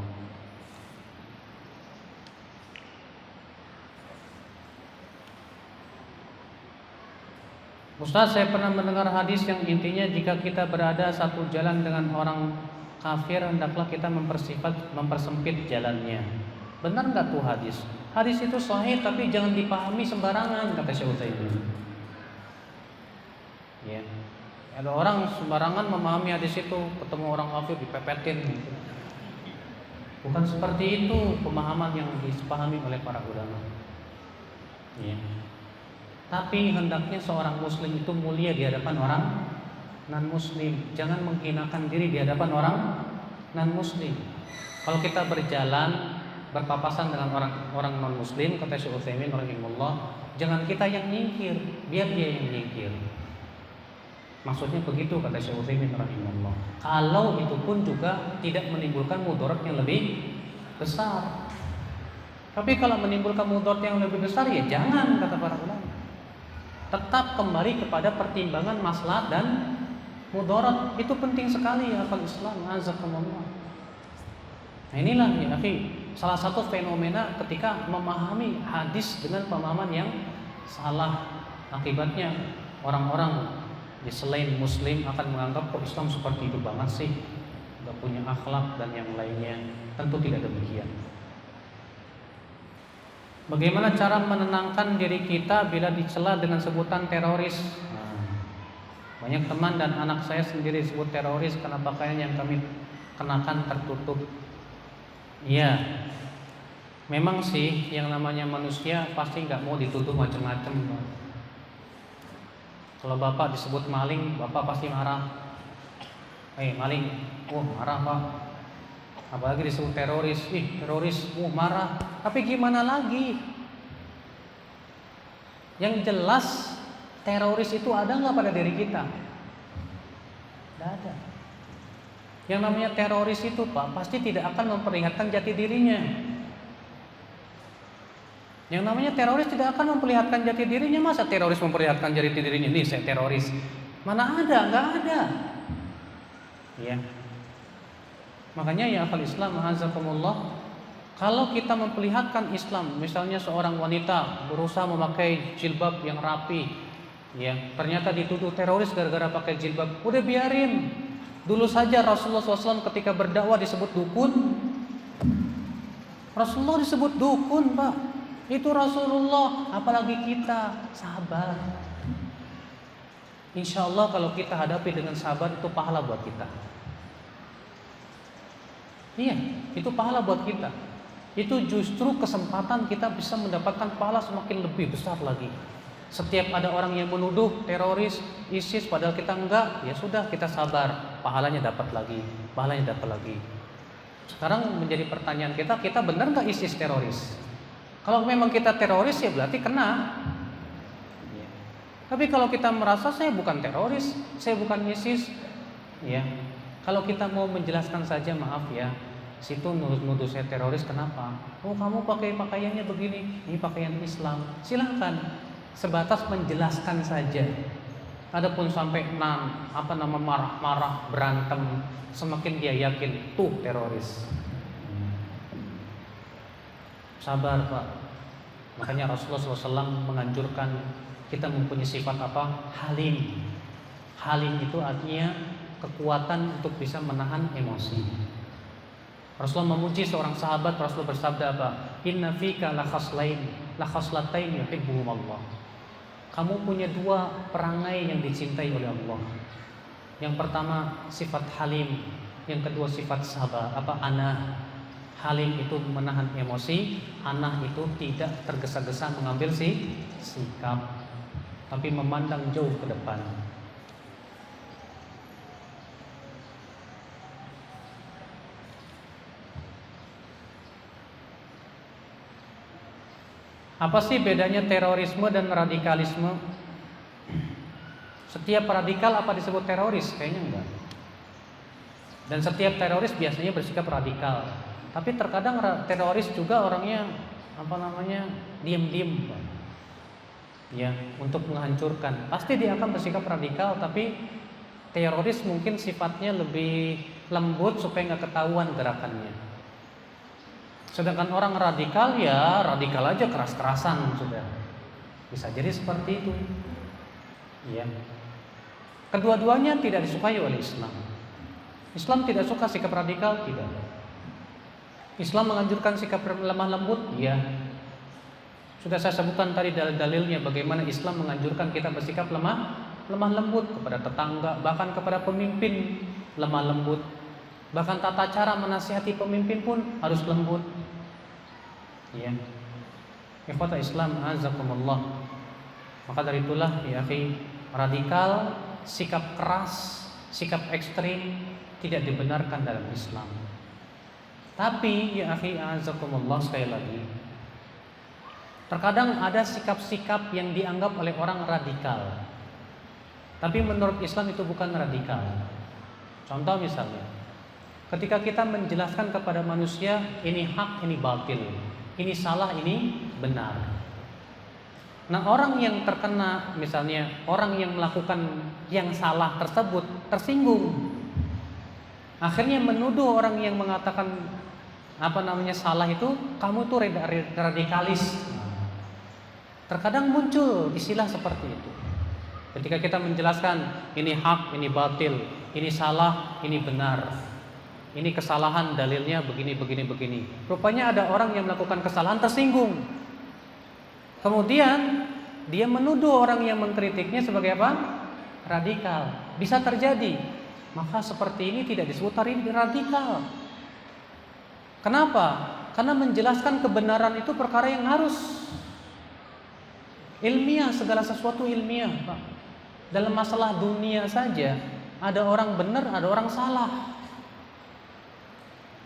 Ustaz, saya pernah mendengar hadis yang intinya jika kita berada satu jalan dengan orang kafir, hendaklah kita mempersempit jalannya. Benar nggak tuh hadis? Hadis itu sahih tapi jangan dipahami sembarangan, kata Syekh Utsaimin. Ya. Ada orang sembarangan memahami hadis itu, ketemu orang kafir dipepetin. Bukan seperti itu pemahaman yang dipahami oleh para ulama. Ya. Tapi hendaknya seorang muslim itu mulia di hadapan orang non-muslim. Jangan menghinakan diri di hadapan orang non-muslim. Kalau kita berjalan berpapasan dengan orang non-muslim, kata Syekh Utsaimin rahimahullah, jangan kita yang nyingkir, biar dia yang nyingkir. Maksudnya begitu, kata Syekh Utsaimin rahimahullah. Kalau itu pun juga tidak menimbulkan mudarat yang lebih besar. Tapi kalau menimbulkan mudarat yang lebih besar, ya jangan, kata para ulama. Tetap kembali kepada pertimbangan maslahat dan mudarat. Itu penting sekali ya akal Islam, azakumullah. Nah inilah ya akhi, salah satu fenomena ketika memahami hadis dengan pemahaman yang salah. Akibatnya orang-orang di selain muslim akan menganggap kok Islam seperti itu banget sih, gak punya akhlak dan yang lainnya. Tentu tidak demikian. Bagaimana cara menenangkan diri kita bila dicela dengan sebutan teroris? Banyak teman dan anak saya sendiri disebut teroris karena pakaian yang kami kenakan tertutup. Iya, memang sih yang namanya manusia pasti nggak mau dituduh macam-macam. Kalau bapak disebut maling, bapak pasti marah. Maling, marah pak. Apalagi disebut teroris, teroris, marah. Tapi gimana lagi? Yang jelas teroris itu ada nggak pada diri kita? Tidak ada. Yang namanya teroris itu pak pasti tidak akan memperlihatkan jati dirinya. Yang namanya teroris tidak akan memperlihatkan jati dirinya. Masa teroris memperlihatkan jati dirinya? Nih saya teroris. Mana ada? Nggak ada. Ya. Makanya ya akal Islam, azakumullah, kalau kita memperlihatkan Islam, misalnya seorang wanita berusaha memakai jilbab yang rapi, ya ternyata dituduh teroris gara-gara pakai jilbab, udah biarin. Dulu saja Rasulullah SAW ketika berdakwah disebut dukun. Rasulullah disebut dukun pak. Itu Rasulullah, apalagi kita, sabar. Insya Allah kalau kita hadapi dengan sabar itu pahala buat kita. Iya, itu pahala buat kita. Itu justru kesempatan kita bisa mendapatkan pahala semakin lebih besar lagi. Setiap ada orang yang menuduh teroris, ISIS, padahal kita enggak, ya sudah kita sabar, pahalanya dapat lagi, pahalanya dapat lagi. Sekarang menjadi pertanyaan kita benar nggak ISIS teroris? Kalau memang kita teroris ya berarti kena. Tapi kalau kita merasa saya bukan teroris, saya bukan ISIS, ya. Kalau kita mau menjelaskan saja, maaf ya, situ nuduh saya teroris, kenapa? Oh kamu pakai pakaiannya begini, ini pakaian Islam. Silahkan, sebatas menjelaskan saja. Adapun sampai marah-marah, berantem, semakin dia yakin tuh teroris. Sabar pak. Makanya Rasulullah SAW menganjurkan kita mempunyai sifat apa? Halim. Halim itu artinya kekuatan untuk bisa menahan emosi. Rasulullah memuji seorang sahabat, Rasulullah bersabda apa? Inna fika la khaslatain yuhibbuhum Allah. Kamu punya dua perangai yang dicintai oleh Allah. Yang pertama sifat halim, yang kedua sifat sabar, anah. Halim itu menahan emosi, anah itu tidak tergesa-gesa mengambil sikap, tapi memandang jauh ke depan. Apa sih bedanya terorisme dan radikalisme? Setiap radikal apa disebut teroris? Kayaknya enggak. Dan setiap teroris biasanya bersikap radikal. Tapi terkadang teroris juga orangnya diam-diam, ya, untuk menghancurkan. Pasti dia akan bersikap radikal, tapi teroris mungkin sifatnya lebih lembut supaya nggak ketahuan gerakannya. Sedangkan orang radikal ya radikal aja, keras-kerasan sudah. Bisa jadi seperti itu. Ya. Kedua-duanya tidak disukai oleh Islam. Islam tidak suka sikap radikal, tidak. Islam menganjurkan sikap lemah lembut, ya. Sudah saya sebutkan tadi dalil-dalilnya bagaimana Islam menganjurkan kita bersikap lemah lembut kepada tetangga, bahkan kepada pemimpin lemah lembut. Bahkan tata cara menasihati pemimpin pun harus lembut. Ya. Ikhwata Islam azakumullah. Maka dari itulah ya akhi, radikal, sikap keras, sikap ekstrim tidak dibenarkan dalam Islam. Tapi ya akhi azakumullah, sekali lagi, terkadang ada sikap-sikap yang dianggap oleh orang radikal, tapi menurut Islam itu bukan radikal. Contoh misalnya, ketika kita menjelaskan kepada manusia ini hak, ini batil, ini salah, ini benar. Nah, orang yang terkena, misalnya orang yang melakukan yang salah tersebut tersinggung, akhirnya menuduh orang yang mengatakan salah itu, kamu tuh radikalis. Terkadang muncul istilah seperti itu. Ketika kita menjelaskan ini hak, ini batil, ini salah, ini benar, ini kesalahan, dalilnya begini. Rupanya ada orang yang melakukan kesalahan tersinggung. Kemudian dia menuduh orang yang mengkritiknya sebagai apa? Radikal. Bisa terjadi. Maka seperti ini tidak disebut radikal. Kenapa? Karena menjelaskan kebenaran itu perkara yang harus ilmiah, segala sesuatu ilmiah, Pak. Dalam masalah dunia saja ada orang benar, ada orang salah.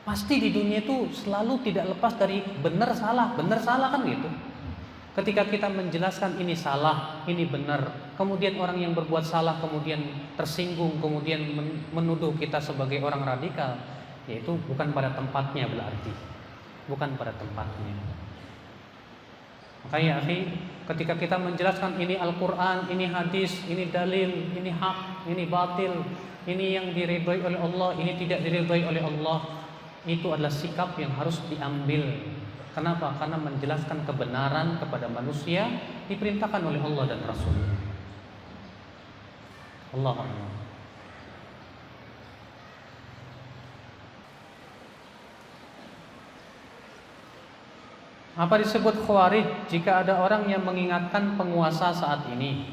Pasti di dunia itu selalu tidak lepas dari benar salah kan gitu. Ketika kita menjelaskan ini salah, ini benar, kemudian orang yang berbuat salah kemudian tersinggung, kemudian menuduh kita sebagai orang radikal, yaitu bukan pada tempatnya, berarti bukan pada tempatnya. Makanya akhi, ketika kita menjelaskan ini Al-Quran, ini hadis, ini dalil, ini hak, ini batil, ini yang diridhoi oleh Allah, ini tidak diridhoi oleh Allah, itu adalah sikap yang harus diambil. Kenapa? Karena menjelaskan kebenaran kepada manusia diperintahkan oleh Allah dan Rasul. Allahu Akbar. Apa disebut khawarij? Jika ada orang yang mengingatkan penguasa saat ini,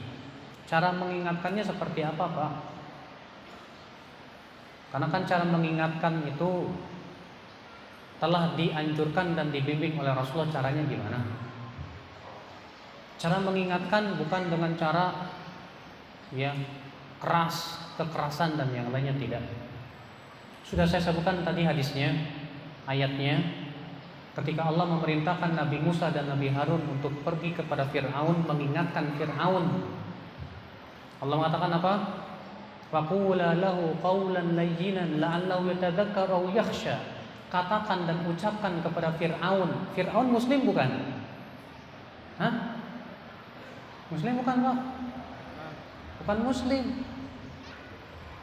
cara mengingatkannya seperti apa, Pak? Karena kan cara mengingatkan itu telah dianjurkan dan dibimbing oleh Rasulullah. Caranya gimana? Cara mengingatkan bukan dengan cara yang keras, kekerasan dan yang lainnya, tidak. Sudah saya sebutkan tadi hadisnya, ayatnya. Ketika Allah memerintahkan Nabi Musa dan Nabi Harun untuk pergi kepada Fir'aun, mengingatkan Fir'aun, Allah mengatakan apa? Faqula lahu qawlan layyinan la'allahu yatadzakkar aw yakhsha. Katakan dan ucapkan kepada Fir'aun. Fir'aun muslim bukan? Hah? Muslim bukan, Pak? Bukan muslim.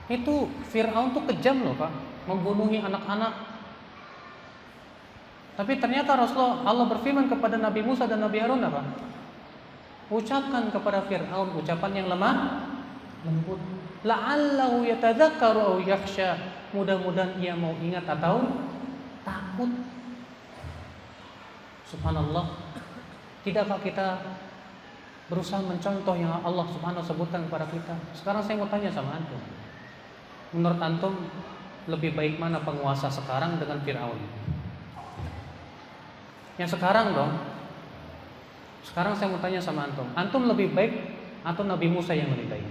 Itu Fir'aun tuh kejam loh, Pak, membunuhi anak-anak. Tapi ternyata Allah berfirman kepada Nabi Musa dan Nabi Harun apa? Ucapkan kepada Fir'aun ucapan yang lemah lembut. La'allahu yatadzakkaru aw yakhsha. Mudah-mudahan ia mau ingat atau takut. Subhanallah. Tidakkah kita berusaha mencontoh yang Allah Subhanahu sebutkan kepada kita? Sekarang saya mau tanya sama antum. Menurut antum lebih baik mana penguasa sekarang dengan Fir'aun? Yang sekarang dong. Sekarang saya mau tanya sama antum. Antum lebih baik atau Nabi Musa yang lebih baik?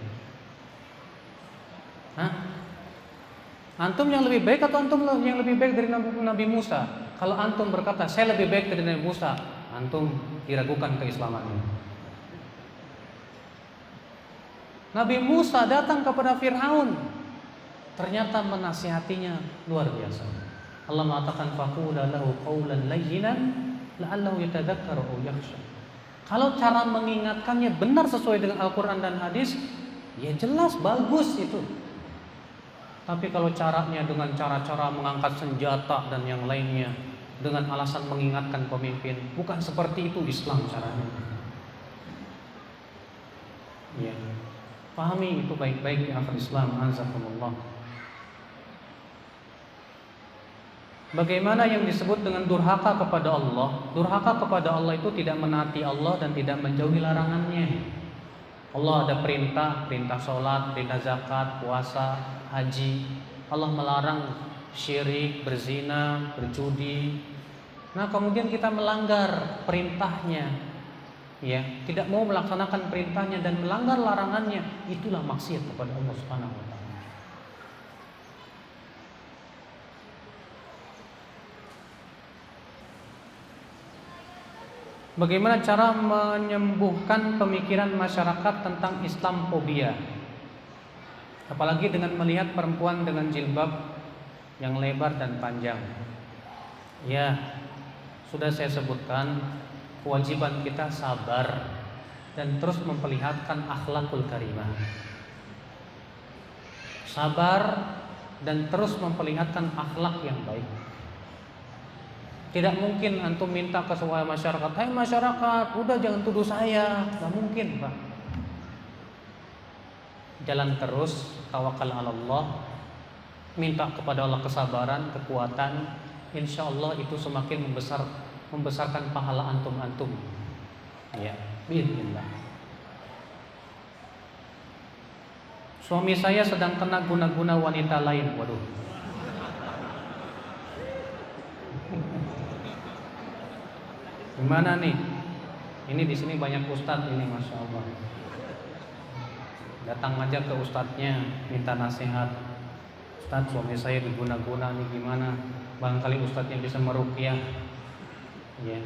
Hah? Antum yang lebih baik atau antum yang lebih baik dari Nabi Musa? Kalau antum berkata saya lebih baik dari Nabi Musa, antum diragukan keislamannya. Nabi Musa datang kepada Fir'aun, ternyata menasihatinya luar biasa. Allah mengatakan faqula lahu qawlan layyinan la'allahu yatadzakkaru aw yakhsha. Kalau cara mengingatkannya benar sesuai dengan Al-Quran dan hadis, ya jelas bagus itu. Tapi kalau caranya dengan cara-cara mengangkat senjata dan yang lainnya dengan alasan mengingatkan pemimpin, bukan seperti itu Islam caranya. Ya. Pahami itu baik-baik ya akhir Islam, azakumullah. Bagaimana yang disebut dengan durhaka kepada Allah? Durhaka kepada Allah itu tidak menaati Allah dan tidak menjauhi larangannya. Allah ada perintah, perintah sholat, perintah zakat, puasa, haji. Allah melarang syirik, berzina, berjudi. Nah, kemudian kita melanggar perintahnya, ya, tidak mau melaksanakan perintahnya dan melanggar larangannya, itulah maksiat kepada Allah Subhanahu wa taala. Bagaimana cara menyembuhkan pemikiran masyarakat tentang Islamfobia? Apalagi dengan melihat perempuan dengan jilbab yang lebar dan panjang. Ya, sudah saya sebutkan, kewajiban kita sabar dan terus memperlihatkan akhlakul karimah. Sabar dan terus memperlihatkan akhlak yang baik. Tidak mungkin antum minta ke semua masyarakat, "Hai masyarakat, udah jangan tuduh saya." Tidak mungkin, Pak. Jalan terus, tawakal ala Allah, minta kepada Allah kesabaran, kekuatan. Insya Allah itu semakin membesarkan pahala antum. Ya, bismillah. Suami saya sedang kena guna-guna wanita lain. Waduh. Gimana nih? Ini di sini banyak ustadz ini, masya Allah. Datang aja ke ustadznya, minta nasihat. Ustadz, suami saya diguna-guna nih, gimana? Barangkali ustadznya bisa meruqyah. Ya.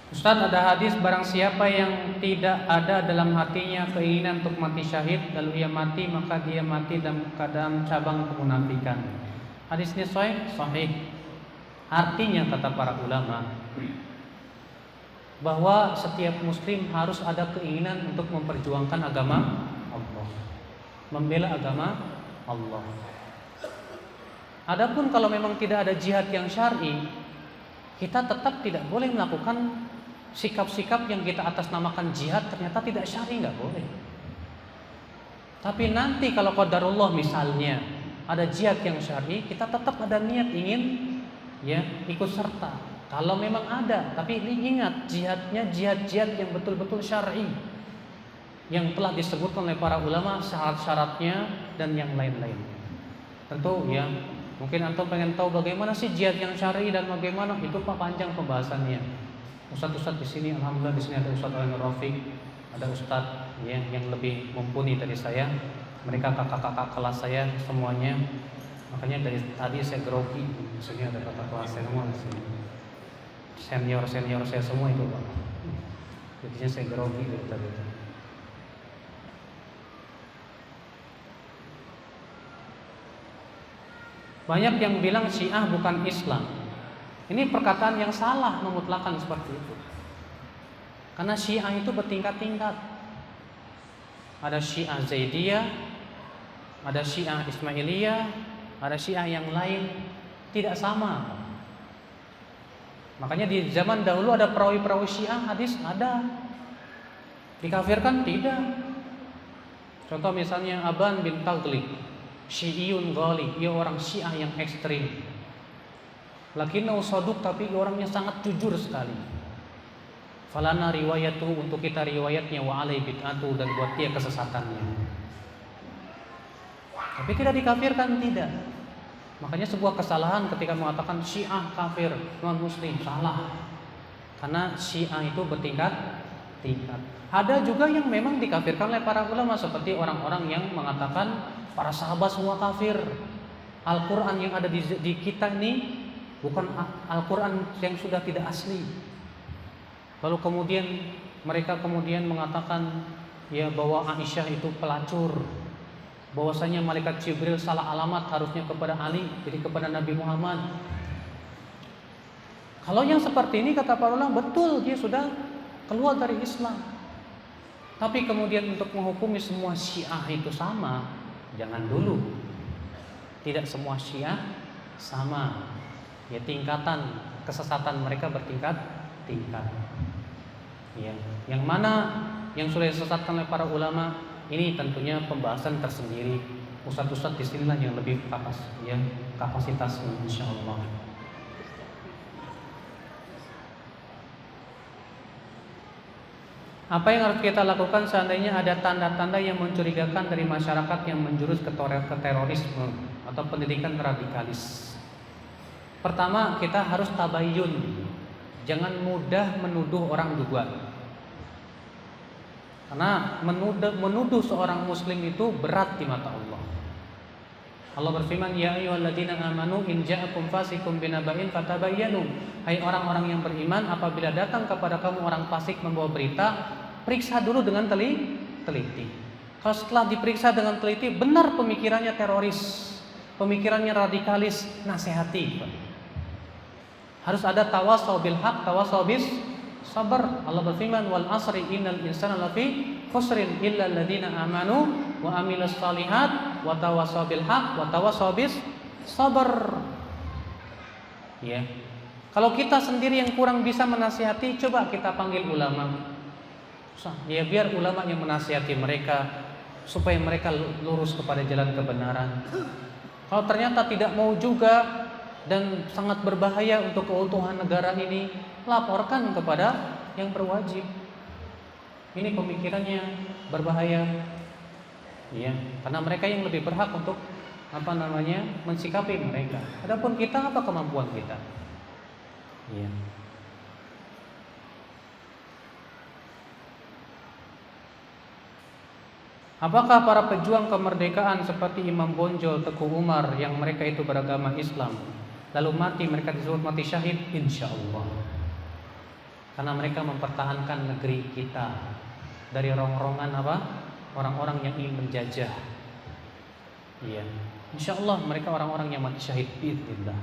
Ustaz, ada hadis barang siapa yang tidak ada dalam hatinya keinginan untuk mati syahid, lalu ia mati, maka dia mati dalam keadaan cabang kemunafikan. Hadis ini sahih. Artinya kata para ulama bahwa setiap muslim harus ada keinginan untuk memperjuangkan agama Allah, membela agama Allah. Adapun kalau memang tidak ada jihad yang syar'i, kita tetap tidak boleh melakukan sikap-sikap yang kita atasnamakan jihad ternyata tidak syar'i, nggak boleh. Tapi nanti kalau qadarullah misalnya ada jihad yang syar'i, kita tetap ada niat ingin ya ikut serta. Kalau memang ada, tapi ingat jihadnya jihad yang betul-betul syar'i, yang telah disebutkan oleh para ulama syarat-syaratnya dan yang lain-lain. Tentu ya, mungkin antum pengen tahu bagaimana sih jihad yang syar'i dan bagaimana, itu panjang pembahasannya. Ustadz di sini, alhamdulillah di sini ada Ustadz Al-Rafiq, ada Ustadz ya, yang lebih mumpuni dari saya. Mereka kakak-kakak kelas saya semuanya. Makanya dari tadi saya grogi. Di sini ada kakak kelas saya semua di sini. Senior saya semua itu, Pak. Jadinya saya grogi dari tadi. Banyak yang bilang Syiah bukan Islam. Ini perkataan yang salah memutlakan seperti itu. Karena Syiah itu bertingkat-tingkat. Ada Syiah Zaidiyah, ada Syiah Ismailiyah, ada Syiah yang lain, tidak sama. Makanya di zaman dahulu ada perawi-perawi Syiah hadis ada. Dikafirkan tidak. Contoh misalnya Aban bin Taglib, Syi'iyun Ghali, ia orang Syiah yang ekstrim. Lakinnau saduk, tapi orangnya sangat jujur sekali. Falana riwayatu, untuk kita riwayatnya, wa alai bid'atu, dan buat dia kesesatannya. Tapi tidak dikafirkan, tidak. Makanya sebuah kesalahan ketika mengatakan Syiah kafir, non muslim, salah. Karena Syiah itu bertingkat-tingkat. Ada juga yang memang dikafirkan oleh para ulama, seperti orang-orang yang mengatakan para sahabat semua kafir. Al-Quran yang ada di kita ini bukan Al-Quran yang sudah tidak asli. Lalu kemudian mereka mengatakan ya bahwa Aisyah itu pelacur, bahwasanya malaikat Jibril salah alamat harusnya kepada Ali, jadi kepada Nabi Muhammad. Kalau yang seperti ini kata para ulama betul, dia sudah keluar dari Islam. Tapi kemudian untuk menghukumi semua Syiah itu sama, jangan dulu. Tidak semua Syiah sama. Ya, tingkatan kesesatan mereka bertingkat-tingkat. Ya, yang mana yang sudah disesatkan oleh para ulama ini tentunya pembahasan tersendiri. Ustadz-ustadz di sinilah yang lebih kapasitasnya insyaallah. Apa yang harus kita lakukan seandainya ada tanda-tanda yang mencurigakan dari masyarakat yang menjurus ke terorisme atau pendidikan radikalis? Pertama, kita harus tabayyun. Jangan mudah menuduh orang juga. Karena menuduh seorang muslim itu berat di mata Allah. Allah berfirman, "Ya ayyuhalladzina amanu in ja'akum fasiqun binaba'in fatabayyanu." Hai orang-orang yang beriman, apabila datang kepada kamu orang fasik membawa berita, periksa dulu dengan teliti. Kalau setelah diperiksa dengan teliti benar pemikirannya teroris, pemikirannya radikalis, nasihati. Harus ada tawasau bil haq, tawasau bis sabar. Allah berfirman, "Wal asri innal insana lafi khusrin illa alladziina amanu wa amilus shalihat wa tawasau bil haq wa tawasau bis sabar." Ya. Kalau kita sendiri yang kurang bisa menasihati, coba kita panggil ulama. Ya, biar ulama yang menasihati mereka supaya mereka lurus kepada jalan kebenaran. Kalau ternyata tidak mau juga dan sangat berbahaya untuk keutuhan negara ini, laporkan kepada yang berwajib. Ini pemikirannya berbahaya. Ya, karena mereka yang lebih berhak untuk mensikapi mereka. Adapun kita, apa kemampuan kita? Ya. Apakah para pejuang kemerdekaan seperti Imam Bonjol, Teguh Umar yang mereka itu beragama Islam, lalu mati, mereka disebut mati syahid? Insya Allah. Karena mereka mempertahankan negeri kita dari rongrongan orang-orang yang ingin menjajah. Iya, insya Allah mereka orang-orang yang mati syahid biidznillah.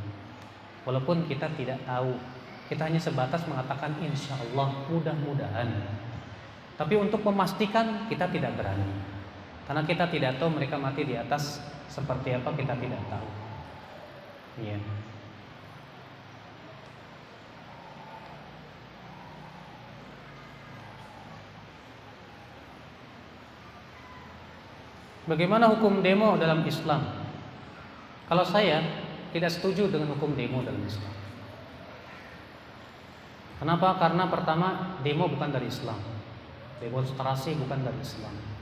Walaupun kita tidak tahu, kita hanya sebatas mengatakan insya Allah, mudah-mudahan. Tapi untuk memastikan kita tidak berani. Karena kita tidak tahu mereka mati di atas seperti apa, kita tidak tahu. Iya. Bagaimana hukum demo dalam Islam? Kalau saya tidak setuju dengan hukum demo dalam Islam. Kenapa? Karena pertama, demo bukan dari Islam. Demonstrasi bukan dari Islam.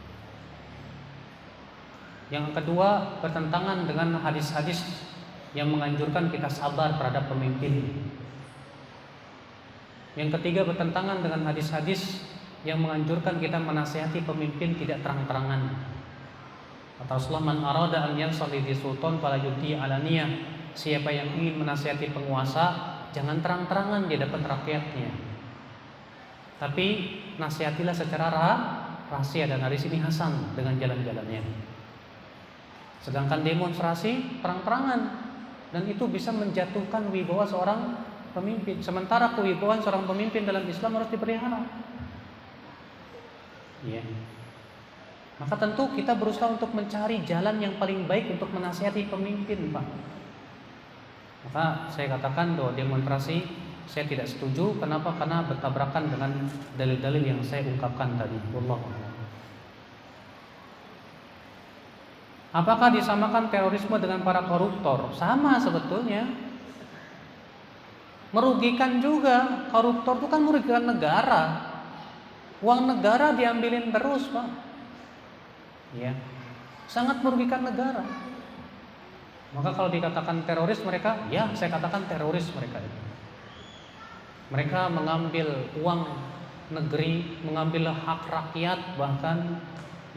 Yang kedua, bertentangan dengan hadis-hadis yang menganjurkan kita sabar terhadap pemimpin. Yang ketiga, bertentangan dengan hadis-hadis yang menganjurkan kita menasihati pemimpin tidak terang-terangan. Kata Rasulullah, "Man arada an yansahi li sultan fala yuti alaniyah." Siapa yang ingin menasihati penguasa, jangan terang-terangan di depan rakyatnya. Tapi nasihatilah secara rahasia, dan hadis ini hasan dengan jalan-jalannya. Sedangkan demonstrasi terang-terangan, dan itu bisa menjatuhkan wibawa seorang pemimpin. Sementara kewibawaan seorang pemimpin dalam Islam harus dipelihara. Ya. Maka tentu kita berusaha untuk mencari jalan yang paling baik untuk menasihati pemimpin, Pak. Maka saya katakan bahwa demonstrasi saya tidak setuju. Kenapa? Karena bertabrakan dengan dalil-dalil yang saya ungkapkan tadi. Wallahu. Apakah disamakan terorisme dengan para koruptor? Sama sebetulnya. Merugikan juga. Koruptor itu kan merugikan negara. Uang negara diambilin terus, Pak. Ya. Sangat merugikan negara. Maka kalau dikatakan teroris mereka, ya saya katakan teroris mereka itu. Mereka mengambil uang negeri, mengambil hak rakyat, bahkan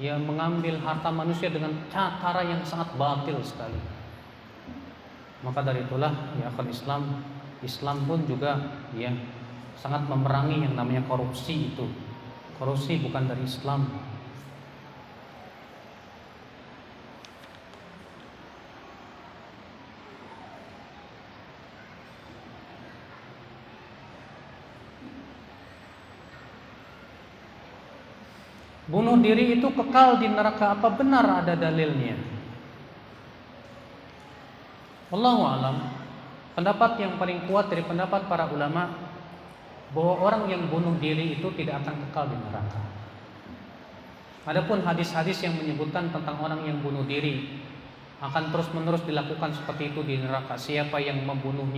ya mengambil harta manusia dengan cara yang sangat batil sekali. Maka dari itulah ya akal Islam pun juga ya sangat memerangi yang namanya korupsi itu. Korupsi bukan dari Islam. Bunuh diri itu kekal di neraka, apa benar ada dalilnya? Wallahu a'lam. pendapat yang paling kuat dari pendapat para ulama bahwa orang yang bunuh diri itu tidak akan kekal di neraka. Adapun hadis-hadis yang menyebutkan tentang orang yang bunuh diri akan terus-menerus dilakukan seperti itu di neraka. Siapa yang membunuh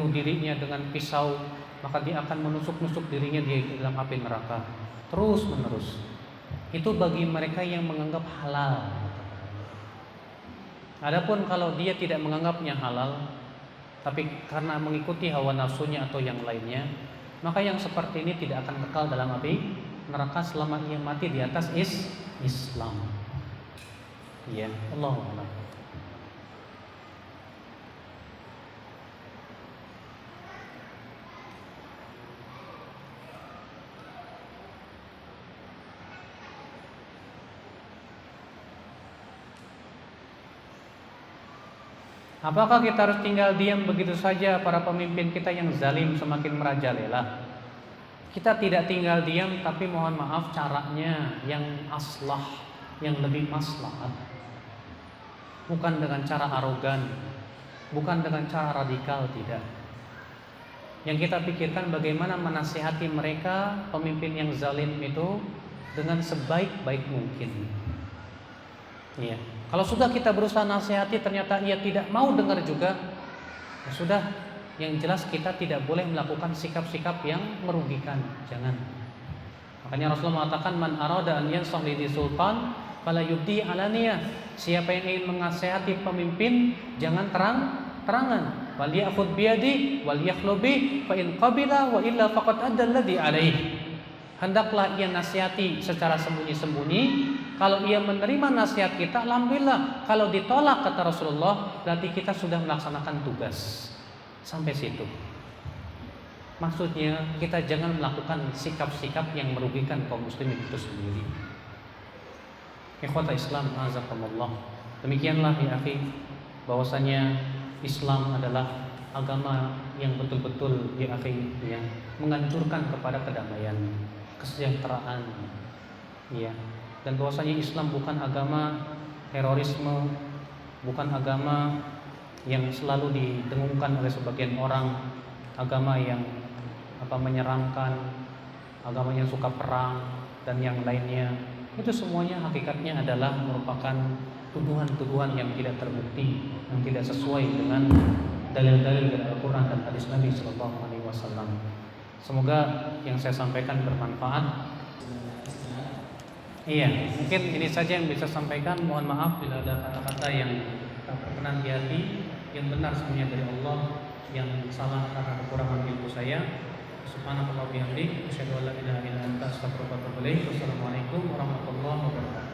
dirinya dengan pisau, maka dia akan menusuk-nusuk dirinya di dalam api neraka terus-menerus. Itu bagi mereka yang menganggap halal. Adapun kalau dia tidak menganggapnya halal, tapi karena mengikuti hawa nafsunya atau yang lainnya, maka yang seperti ini tidak akan kekal dalam api neraka selama ia mati di atas Islam. Ya, Allahu a'lam. Apakah kita harus tinggal diam begitu saja para pemimpin kita yang zalim semakin merajalela? Kita tidak tinggal diam, tapi mohon maaf caranya yang aslah, yang lebih maslahat. Bukan dengan cara arogan, bukan dengan cara radikal, tidak. Yang kita pikirkan bagaimana menasihati mereka, pemimpin yang zalim itu, dengan sebaik-baik mungkin. Ya. Kalau sudah kita berusaha nasihati ternyata ia tidak mau dengar juga, ya sudah, yang jelas kita tidak boleh melakukan sikap-sikap yang merugikan. Jangan. Makanya Rasulullah mengatakan, man arada an yansah li sultan fala yubdi alaniyah. Siapa yang ingin menasihati pemimpin, jangan terang-terangan. Wal ya'khudh biyadi wal yakhlubi fa in qabila wa illa faqad adda alladhi alaihi. Hendaklah ia nasihati secara sembunyi-sembunyi. Kalau ia menerima nasihat kita, alhamdulillah. Kalau ditolak, kata Rasulullah, berarti kita sudah melaksanakan tugas. Sampai situ. Maksudnya kita jangan melakukan sikap-sikap yang merugikan kaum muslimin itu sendiri. Ikhwata Islam, azakumullah. Demikianlah ya akhi, bahwasanya Islam adalah agama yang betul-betul ya akhi, yang menganjurkan kepada kedamaian, kesejahteraan, ya. Dan bahwasanya Islam bukan agama terorisme, bukan agama yang selalu didengungkan oleh sebagian orang, agama yang menyeramkan, agama yang suka perang dan yang lainnya. Itu semuanya hakikatnya adalah merupakan tuduhan-tuduhan yang tidak terbukti, yang tidak sesuai dengan dalil-dalil dari Al-Quran dan hadis Nabi SAW. Semoga yang saya sampaikan bermanfaat. Iya, mungkin ini saja yang bisa sampaikan. Mohon maaf bila ada kata-kata yang tak berkenan di hati. Yang benar semuanya dari Allah, yang salah karena kekurangan ilmu saya. Subhanallah bihamdi, asyhadu an la ilaha illa anta, astaghfiruka wa atubu ilaik. Wassalamualaikum warahmatullahi wabarakatuh.